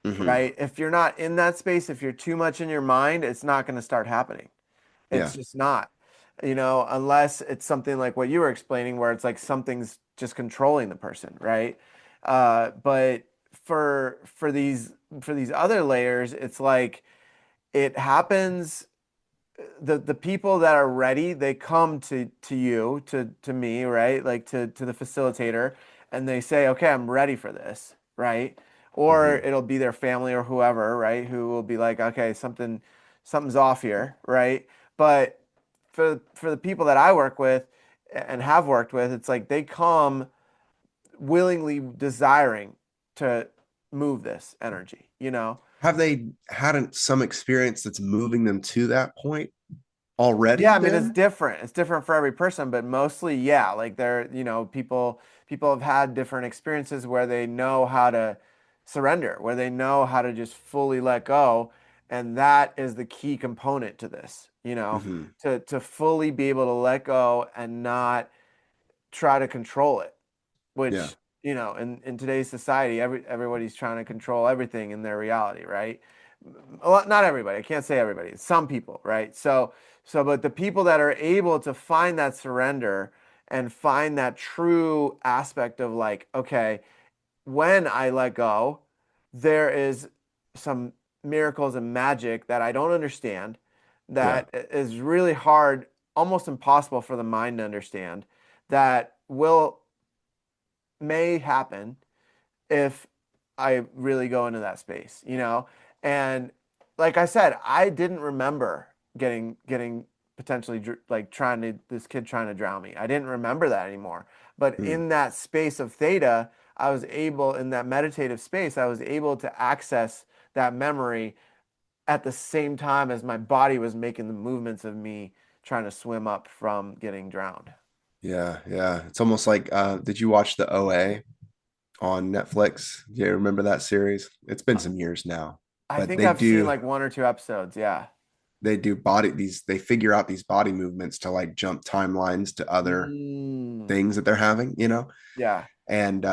Speaker 2: Mm-hmm.
Speaker 1: right? If you're not in that space, if you're too much in your mind, it's not going to start happening. It's
Speaker 2: Yeah.
Speaker 1: just not, unless it's something like what you were explaining, where it's like something's just controlling the person, right? But for these other layers, it's like it happens. The people that are ready, they come to you, to me, right? Like to the facilitator, and they say, okay, I'm ready for this, right? Or
Speaker 2: Mm-hmm.
Speaker 1: it'll be their family or whoever, right? Who will be like, okay, something's off here, right? But for the people that I work with and have worked with, it's like they come willingly desiring to move this energy, you know?
Speaker 2: Have they had some experience that's moving them to that point already
Speaker 1: Yeah, I mean it's
Speaker 2: then?
Speaker 1: different. It's different for every person, but mostly, yeah, like people have had different experiences where they know how to surrender, where they know how to just fully let go, and that is the key component to this,
Speaker 2: Mm-hmm.
Speaker 1: to fully be able to let go and not try to control it,
Speaker 2: Yeah.
Speaker 1: which, in today's society, everybody's trying to control everything in their reality, right? A lot, not everybody. I can't say everybody. Some people, right? But the people that are able to find that surrender and find that true aspect of like, okay, when I let go, there is some miracles and magic that I don't understand,
Speaker 2: Yeah.
Speaker 1: that is really hard, almost impossible for the mind to understand, that may happen if I really go into that space, And like I said, I didn't remember getting potentially like this kid trying to drown me. I didn't remember that anymore. But
Speaker 2: Mm.
Speaker 1: in that space of theta, in that meditative space, I was able to access that memory at the same time as my body was making the movements of me trying to swim up from getting drowned.
Speaker 2: Yeah, yeah. It's almost like did you watch the OA on Netflix? Do you remember that series? It's been some years now.
Speaker 1: I
Speaker 2: But
Speaker 1: think I've seen like one or two episodes. Yeah.
Speaker 2: they do body these they figure out these body movements to like jump timelines to other
Speaker 1: Mm,
Speaker 2: things that they're having, you know?
Speaker 1: yeah.
Speaker 2: And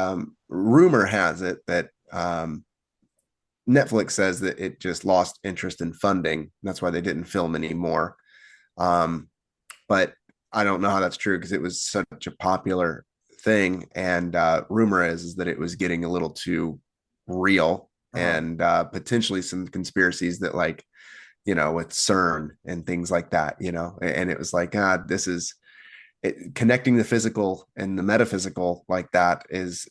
Speaker 2: rumor has it that Netflix says that it just lost interest in funding. That's why they didn't film anymore. Um, but I don't know how that's true because it was such a popular thing. And rumor is that it was getting a little too real
Speaker 1: Uh-huh.
Speaker 2: and potentially some conspiracies that like with CERN and things like that. And it was like this is connecting the physical and the metaphysical like that is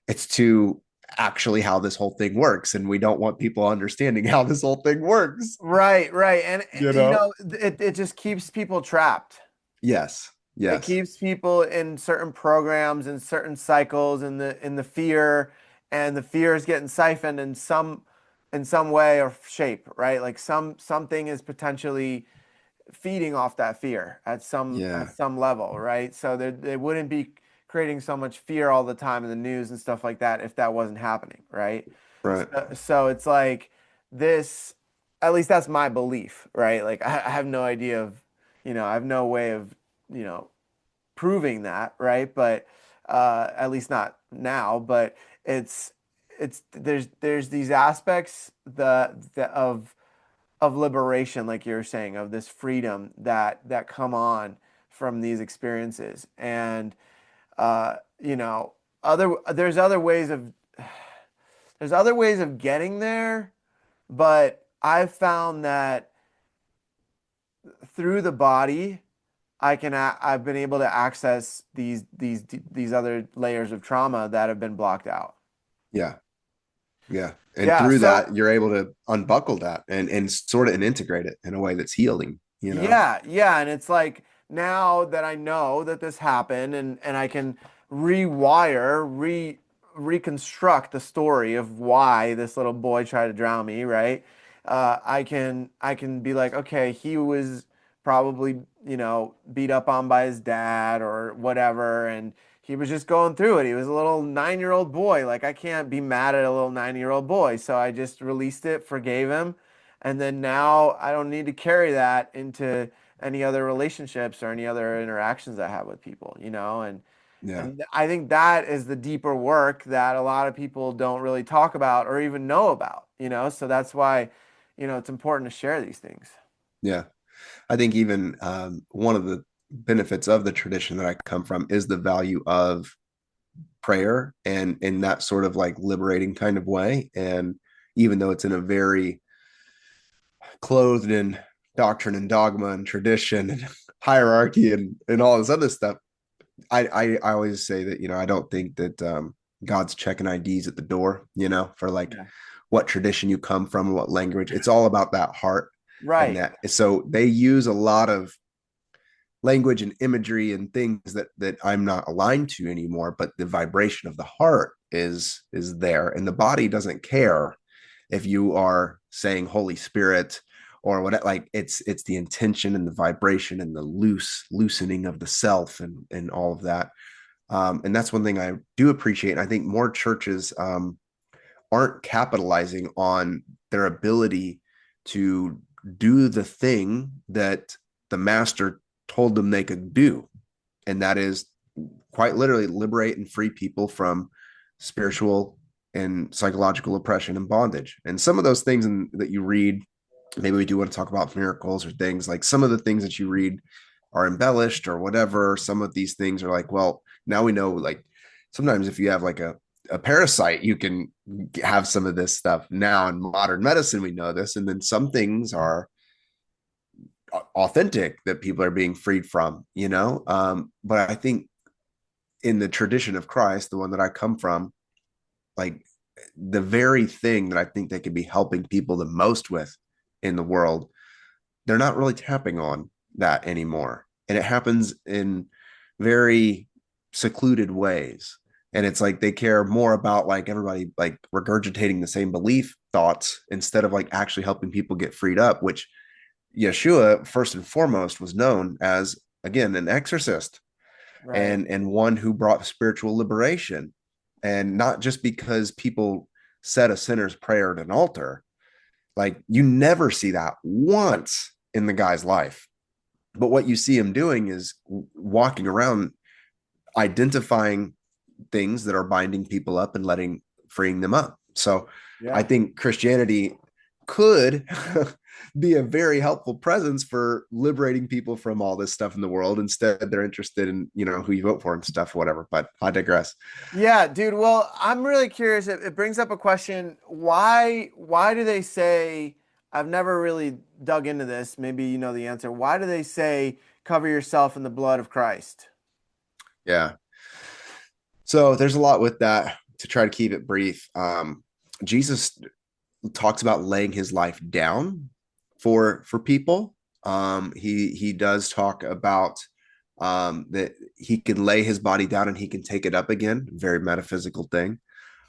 Speaker 2: it's too actually how this whole thing works and we don't want people understanding how this whole thing works
Speaker 1: Right, right. And
Speaker 2: you know
Speaker 1: it just keeps people trapped.
Speaker 2: yes
Speaker 1: It
Speaker 2: yes
Speaker 1: keeps people in certain programs and certain cycles in the fear, and the fear is getting siphoned in some way or shape, right? Like something is potentially feeding off that fear at
Speaker 2: Yeah.
Speaker 1: some level, right? So they wouldn't be creating so much fear all the time in the news and stuff like that if that wasn't happening, right?
Speaker 2: Right.
Speaker 1: So it's like this, at least that's my belief, right? Like I have no idea of, I have no way of, you know, proving that, right? But at least not now. But it's there's these aspects of liberation, like you're saying, of this freedom that come on from these experiences, and you know, there's other ways of getting there, but I've found that through the body I've been able to access these other layers of trauma that have been blocked out.
Speaker 2: Yeah. Yeah. And
Speaker 1: Yeah,
Speaker 2: through
Speaker 1: so
Speaker 2: that, you're able to unbuckle that and sort it and integrate it in a way that's healing, you know?
Speaker 1: yeah, and it's like now that I know that this happened, and I can reconstruct the story of why this little boy tried to drown me, right? I can be like, okay, he was probably, beat up on by his dad or whatever, and he was just going through it. He was a little 9-year-old boy. Like I can't be mad at a little 9-year-old boy. So I just released it, forgave him, and then now I don't need to carry that into any other relationships or any other interactions I have with people, and
Speaker 2: Yeah.
Speaker 1: I think that is the deeper work that a lot of people don't really talk about or even know about, so that's why, it's important to share these things.
Speaker 2: Yeah. I think even one of the benefits of the tradition that I come from is the value of prayer and in that sort of like liberating kind of way. And even though it's in a very clothed in doctrine and dogma and tradition and hierarchy and all this other stuff, I always say that, I don't think that God's checking IDs at the door, for like
Speaker 1: Yeah.
Speaker 2: what tradition you come from, what language. It's all about that heart and
Speaker 1: Right.
Speaker 2: that. So they use a lot of language and imagery and things that I'm not aligned to anymore, but the vibration of the heart is there, and the body doesn't care if you are saying Holy Spirit or what. Like it's the intention and the vibration and the loosening of the self and all of that. And that's one thing I do appreciate. And I think more churches aren't capitalizing on their ability to do the thing that the master told them they could do. And that is quite literally liberate and free people from spiritual and psychological oppression and bondage. And some of those things that you read, maybe we do want to talk about miracles or things like some of the things that you read are embellished or whatever. Some of these things are like, well, now we know, like sometimes if you have like a parasite, you can have some of this stuff. Now in modern medicine, we know this. And then some things are authentic that people are being freed from, but I think in the tradition of Christ, the one that I come from, like the very thing that I think they could be helping people the most with in the world, they're not really tapping on that anymore. And it happens in very secluded ways. And it's like they care more about like everybody like regurgitating the same belief thoughts instead of like actually helping people get freed up, which Yeshua, first and foremost, was known as, again, an exorcist
Speaker 1: Right.
Speaker 2: and one who brought spiritual liberation. And not just because people said a sinner's prayer at an altar, like you never see that once in the guy's life. But what you see him doing is walking around identifying things that are binding people up and freeing them up. So I
Speaker 1: Yeah.
Speaker 2: think Christianity could be a very helpful presence for liberating people from all this stuff in the world. Instead, they're interested in, who you vote for and stuff, whatever. But I digress.
Speaker 1: Yeah, dude. Well, I'm really curious. It brings up a question. Why do they say, I've never really dug into this. Maybe you know the answer. Why do they say cover yourself in the blood of Christ?
Speaker 2: Yeah. So there's a lot with that to try to keep it brief. Jesus talks about laying his life down for people. He does talk about that he can lay his body down and he can take it up again. Very metaphysical thing.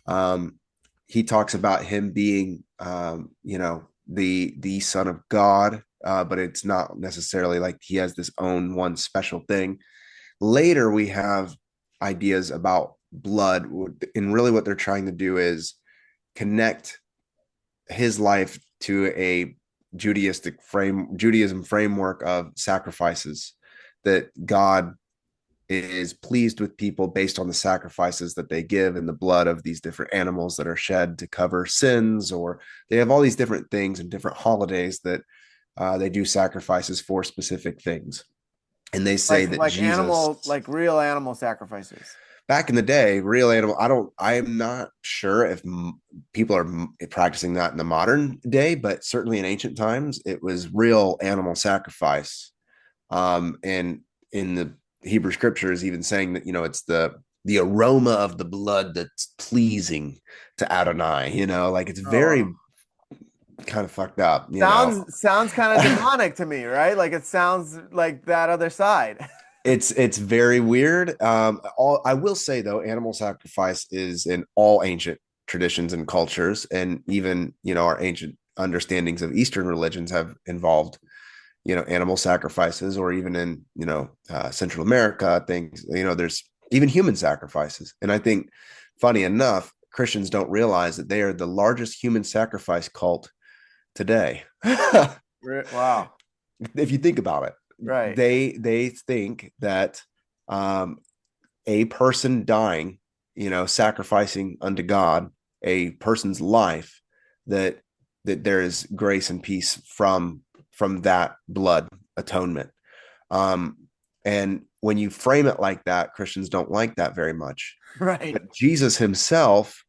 Speaker 2: Um, he talks about him being, the son of God, but it's not necessarily like he has this own one special thing. Later, we have ideas about blood, and really what they're trying to do is connect his life to a Judaism framework of sacrifices, that God is pleased with people based on the sacrifices that they give and the blood of these different animals that are shed to cover sins, or they have all these different things and different holidays that they do sacrifices for specific things. And they say that Jesus,
Speaker 1: like real animal sacrifices.
Speaker 2: back in the day, real animal, I'm not sure if people are practicing that in the modern day, but certainly in ancient times, it was real animal sacrifice. And in the Hebrew scriptures, even saying that, it's the aroma of the blood that's pleasing to Adonai, like it's
Speaker 1: Oh,
Speaker 2: very kind of fucked up,
Speaker 1: sounds kind of demonic to me, right? Like it sounds like that other side.
Speaker 2: It's very weird. All I will say though, animal sacrifice is in all ancient traditions and cultures, and even our ancient understandings of Eastern religions have involved animal sacrifices, or even in Central America, things, there's even human sacrifices. And I think, funny enough, Christians don't realize that they are the largest human sacrifice cult today.
Speaker 1: Wow.
Speaker 2: If you think about it,
Speaker 1: Right.
Speaker 2: they think that a person dying, sacrificing unto God a person's life, that there is grace and peace from that blood atonement. And when you frame it like that, Christians don't like that very much.
Speaker 1: Right.
Speaker 2: But Jesus himself,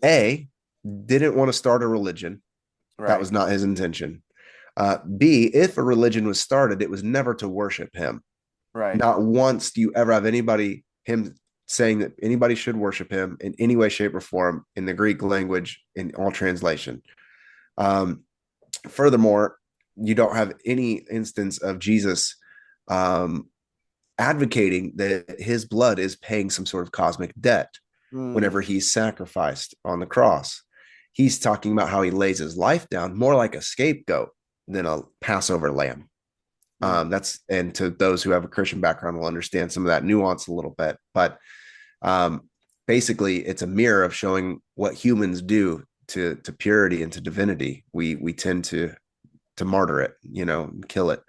Speaker 2: A, didn't want to start a religion. That
Speaker 1: Right.
Speaker 2: was not his intention. B, if a religion was started, it was never to worship him.
Speaker 1: Right.
Speaker 2: Not once do you ever have him saying that anybody should worship him in any way, shape, or form in the Greek language in all translation. Um, Furthermore, you don't have any instance of Jesus um, advocating that his blood is paying some sort of cosmic debt
Speaker 1: Mm.
Speaker 2: whenever he's sacrificed on the cross. He's talking about how he lays his life down more like a scapegoat than a Passover lamb.
Speaker 1: Mm.
Speaker 2: And to those who have a Christian background will understand some of that nuance a little bit. But um, basically, it's a mirror of showing what humans do to purity and to divinity. We tend to martyr it, kill it.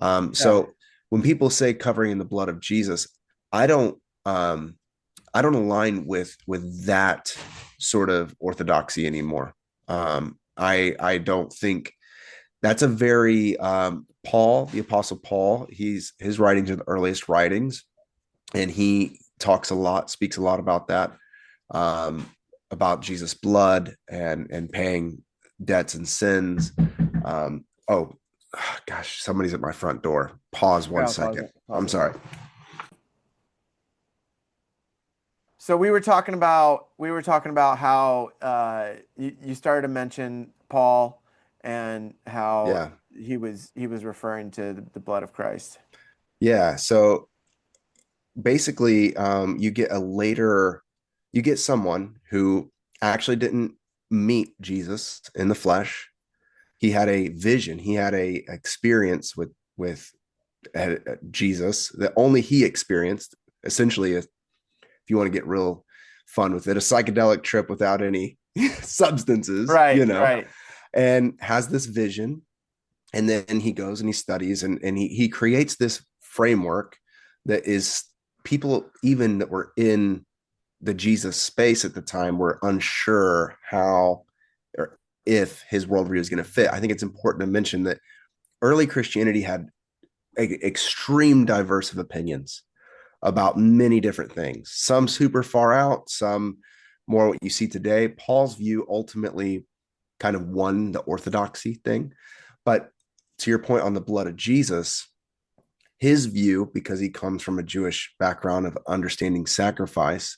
Speaker 1: Yeah.
Speaker 2: So when people say covering in the blood of Jesus, I don't um, I don't align with that sort of orthodoxy anymore. I don't think that's a very Paul, the Apostle Paul. His writings are the earliest writings, and he speaks a lot um, about Jesus' blood and paying debts and sins. Oh gosh, somebody's at my front door. Pause
Speaker 1: Yeah,
Speaker 2: one
Speaker 1: I'll pause
Speaker 2: second.
Speaker 1: it. Pause
Speaker 2: I'm
Speaker 1: it.
Speaker 2: sorry.
Speaker 1: So we were talking about how you started to mention Paul and how
Speaker 2: Yeah,
Speaker 1: he was referring to the blood of Christ.
Speaker 2: yeah. So basically, you get someone who actually didn't meet Jesus in the flesh. He had a vision. He had a experience with Jesus that only he experienced. Essentially, if you want to get real fun with it, a psychedelic trip without any substances,
Speaker 1: Right, right.
Speaker 2: and has this vision. And then he goes and he studies, and he creates this framework that is, people even that were in the Jesus space at the time were unsure how or if his worldview is going to fit. I think it's important to mention that early Christianity had extreme diverse of opinions about many different things, some super far out, some more what you see today. Paul's view ultimately kind of won the orthodoxy thing. But to your point on the blood of Jesus, his view, because he comes from a Jewish background of understanding sacrifice,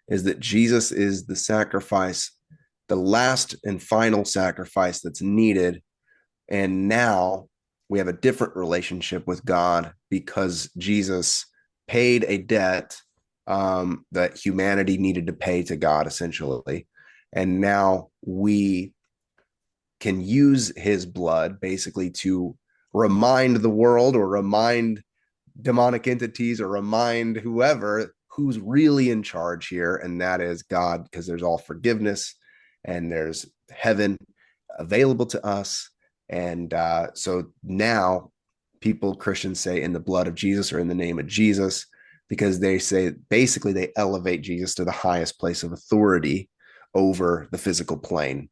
Speaker 2: is that Jesus is the sacrifice, the last and final sacrifice that's needed. And now we have a different relationship with God because Jesus paid a debt that humanity needed to pay to God, essentially. And now we can use his blood basically to remind the world or remind demonic entities or remind whoever who's really in charge here, and that is God, because there's all forgiveness and there's heaven available to us. And so now people, Christians, say in the blood of Jesus or in the name of Jesus, because they say basically they elevate Jesus to the highest place of authority over the physical plane.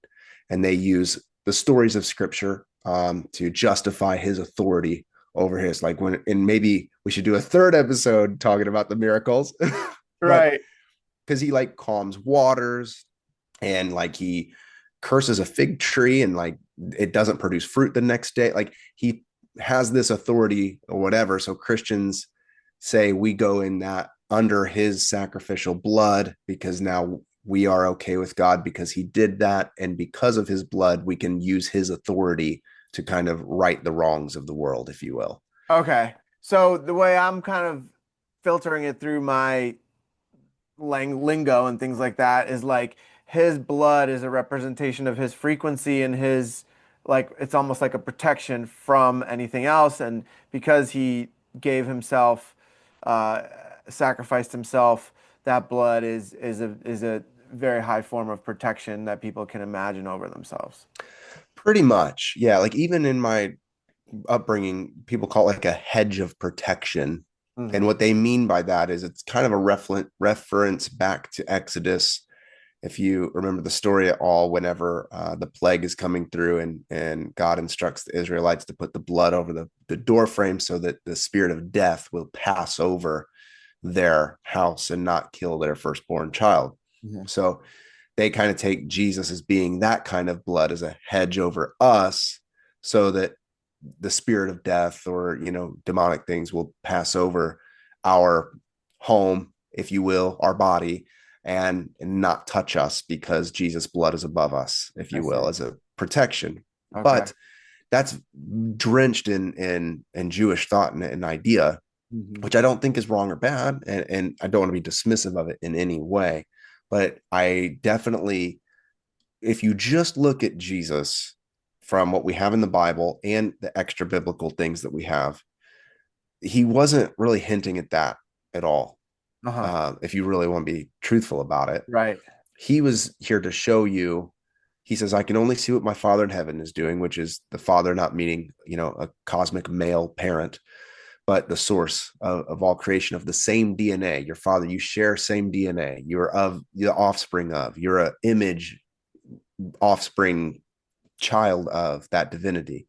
Speaker 2: And they use the stories of scripture to justify his authority over his, like when, and maybe we should do a third episode talking about the miracles, but
Speaker 1: Right.
Speaker 2: because he like calms waters and like he curses a fig tree and like it doesn't produce fruit the next day. Like he has this authority or whatever. So Christians say we go in that under his sacrificial blood because now we are okay with God because he did that. And because of his blood, we can use his authority to kind of right the wrongs of the world, if you will.
Speaker 1: Okay. So the way I'm kind of filtering it through my lingo and things like that is like his blood is a representation of his frequency and his like it's almost like a protection from anything else. And because he gave himself, uh, sacrificed himself, that blood is a very high form of protection that people can imagine over themselves.
Speaker 2: Pretty much. Yeah. Like even in my upbringing, people call it like a hedge of protection. And
Speaker 1: Hmm.
Speaker 2: what they mean by that is it's kind of a reference back to Exodus. If you remember the story at all, whenever the plague is coming through and God instructs the Israelites to put the blood over the door frame so that the spirit of death will pass over their house and not kill their firstborn child.
Speaker 1: Hmm.
Speaker 2: So they kind of take Jesus as being that kind of blood as a hedge over us so that the spirit of death or, you know, demonic things will pass over our home, if you will, our body, and not touch us because Jesus' blood is above us, if
Speaker 1: I
Speaker 2: you
Speaker 1: see.
Speaker 2: will, as a protection.
Speaker 1: Okay.
Speaker 2: But that's drenched in Jewish thought and idea,
Speaker 1: Hmm.
Speaker 2: which I don't think is wrong or bad, and I don't want to be dismissive of it in any way. But I definitely, if you just look at Jesus from what we have in the Bible and the extra biblical things that we have, he wasn't really hinting at that at all.
Speaker 1: Uh-huh.
Speaker 2: If you really want to be truthful about it,
Speaker 1: Right.
Speaker 2: he was here to show you. He says, I can only see what my father in heaven is doing, which is the father, not meaning, you know, a cosmic male parent, but the source of all creation of the same DNA. Your father, you share same DNA. You're of the offspring of, you're an image, offspring, child of that divinity.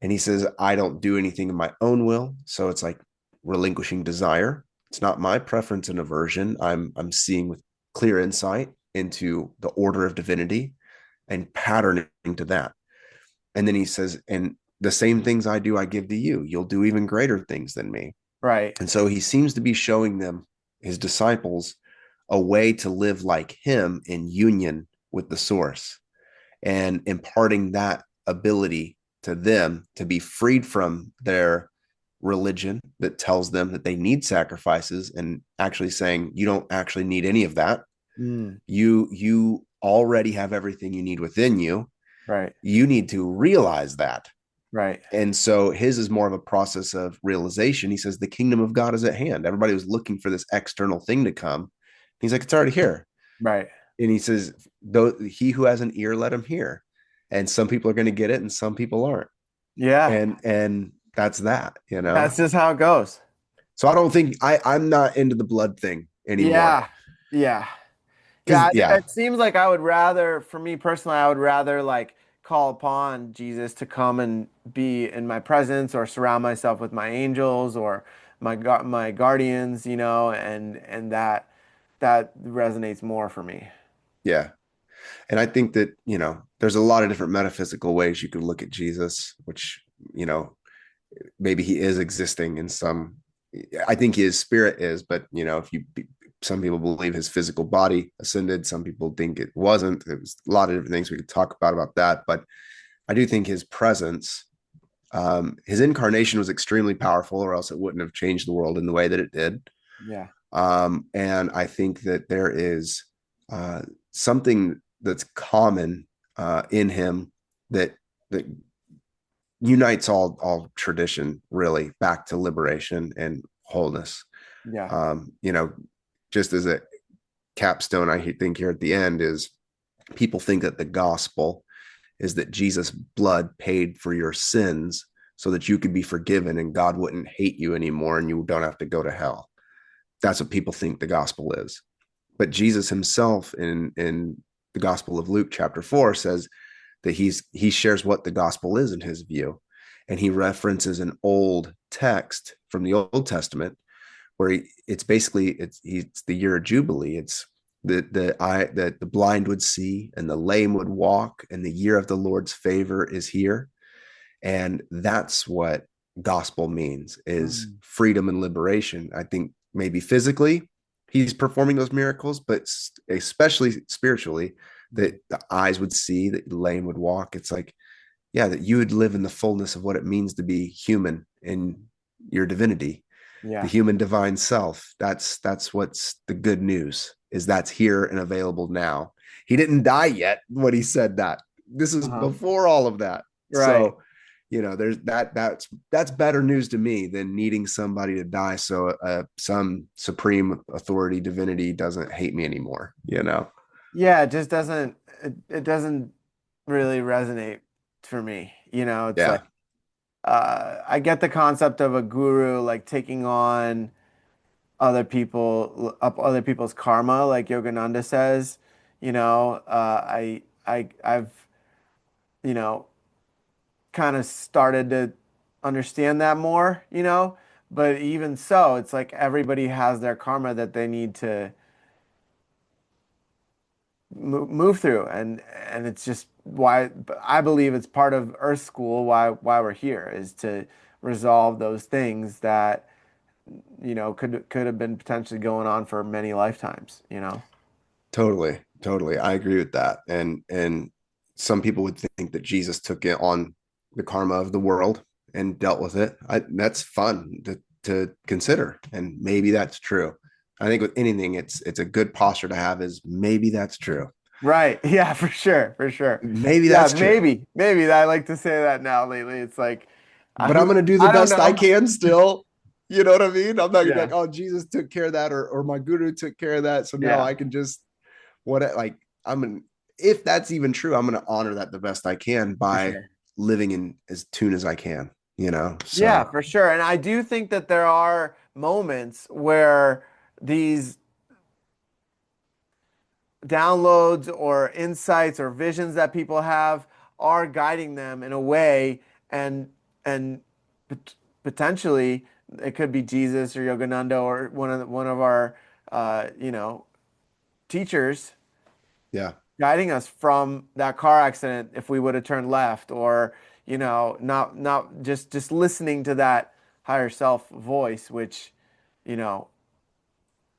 Speaker 2: And he says, I don't do anything in my own will. So it's like relinquishing desire. It's not my preference and aversion. I'm seeing with clear insight into the order of divinity and patterning to that. And then he says, and the same things I do, I give to you. You'll do even greater things than me.
Speaker 1: Right.
Speaker 2: And so he seems to be showing them, his disciples, a way to live like him in union with the source and imparting that ability to them to be freed from their religion that tells them that they need sacrifices, and actually saying you don't actually need any of that.
Speaker 1: Mm.
Speaker 2: You already have everything you need within you.
Speaker 1: Right.
Speaker 2: You need to realize that.
Speaker 1: Right.
Speaker 2: And so his is more of a process of realization. He says the kingdom of God is at hand. Everybody was looking for this external thing to come. He's like, it's already here.
Speaker 1: Right.
Speaker 2: And he says, though he who has an ear, let him hear. And some people are going to get it and some people aren't.
Speaker 1: Yeah.
Speaker 2: And that's that, you know.
Speaker 1: That's just how it goes.
Speaker 2: So I don't think I'm not into the blood thing anymore.
Speaker 1: Yeah. Yeah. Yeah.
Speaker 2: Because
Speaker 1: It,
Speaker 2: yeah,
Speaker 1: it seems like I would rather, for me personally, I would rather like call upon Jesus to come and be in my presence or surround myself with my angels or my guardians, and that resonates more for me.
Speaker 2: yeah. And I think that, you know, there's a lot of different metaphysical ways you could look at Jesus, which, you know, maybe he is existing in some, I think his spirit is, but you know, if you, some people believe his physical body ascended, some people think it wasn't. It was a lot of different things we could talk about that, but I do think his presence, his incarnation was extremely powerful, or else it wouldn't have changed the world in the way that it did.
Speaker 1: Yeah.
Speaker 2: And I think that there is something. that's common in him that that unites all tradition really back to liberation and wholeness.
Speaker 1: Yeah.
Speaker 2: You know, just as a capstone, I think here at the end is people think that the gospel is that Jesus' blood paid for your sins so that you could be forgiven and God wouldn't hate you anymore and you don't have to go to hell. That's what people think the gospel is. But Jesus himself in the Gospel of Luke chapter 4 says that he shares what the gospel is in his view. And he references an old text from the Old Testament where it's basically it's the year of Jubilee. It's the blind would see and the lame would walk, and the year of the Lord's favor is here. And that's what gospel means, is
Speaker 1: Mm.
Speaker 2: freedom and liberation. I think maybe physically he's performing those miracles, but especially spiritually, that the eyes would see, that the lame would walk. It's like, yeah, that you would live in the fullness of what it means to be human in your divinity, the
Speaker 1: Yeah.
Speaker 2: human divine self. That's what's the good news, is that's here and available now. He didn't die yet when he said that. This is
Speaker 1: Uh-huh.
Speaker 2: before all of that.
Speaker 1: Right.
Speaker 2: So, there's that's better news to me than needing somebody to die so some supreme authority divinity doesn't hate me anymore.
Speaker 1: Yeah, it just it doesn't really resonate for me. It's like
Speaker 2: Yeah,
Speaker 1: I get the concept of a guru like taking on other people's karma, like Yogananda says. I've, you know, kind of started to understand that more, but even so, it's like everybody has their karma that they need to move through, and it's just why I believe it's part of Earth School, why we're here is to resolve those things that could have been potentially going on for many lifetimes.
Speaker 2: totally. I agree with that. And some people would think that Jesus took it on the karma of the world and dealt with it. That's fun to consider, and maybe that's true. I think with anything, it's a good posture to have, is maybe that's true.
Speaker 1: Right. Yeah, for sure. For sure.
Speaker 2: Maybe
Speaker 1: Yeah,
Speaker 2: that's true.
Speaker 1: maybe I like to say that now lately. It's like
Speaker 2: But I'm gonna do the
Speaker 1: I don't
Speaker 2: best I
Speaker 1: know.
Speaker 2: can still. You know what I mean? I'm not gonna be like,
Speaker 1: Yeah.
Speaker 2: oh, Jesus took care of that, or my guru took care of that. So now
Speaker 1: Yeah,
Speaker 2: I can just what like I'm gonna, if that's even true, I'm gonna honor that the best I can
Speaker 1: for
Speaker 2: by
Speaker 1: sure.
Speaker 2: living in as tune as I can.
Speaker 1: Yeah,
Speaker 2: So
Speaker 1: for sure. And I do think that there are moments where these downloads or insights or visions that people have are guiding them in a way, and potentially it could be Jesus or Yogananda or one of our teachers
Speaker 2: yeah,
Speaker 1: guiding us from that car accident if we would have turned left, or not just listening to that higher self voice, which you know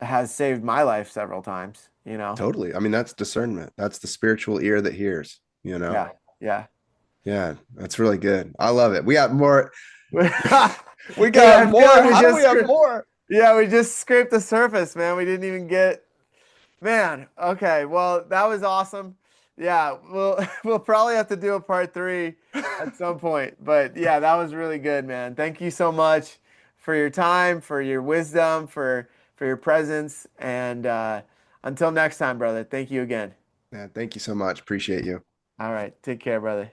Speaker 1: has saved my life several times.
Speaker 2: totally. I mean, that's discernment. That's the spiritual ear that hears.
Speaker 1: Yeah, yeah.
Speaker 2: Yeah, that's really good. I love it. We got more.
Speaker 1: I
Speaker 2: We got
Speaker 1: feel
Speaker 2: more.
Speaker 1: like we
Speaker 2: How do we
Speaker 1: just
Speaker 2: have more?
Speaker 1: yeah, we just scraped the surface, man. We didn't even get. Man, okay. Well, that was awesome. Yeah, we'll probably have to do a part three at some point. But yeah, that was really good, man. Thank you so much for your time, for your wisdom, for your presence, and until next time, brother. Thank you again.
Speaker 2: Yeah, thank you so much. Appreciate you.
Speaker 1: All right, take care, brother.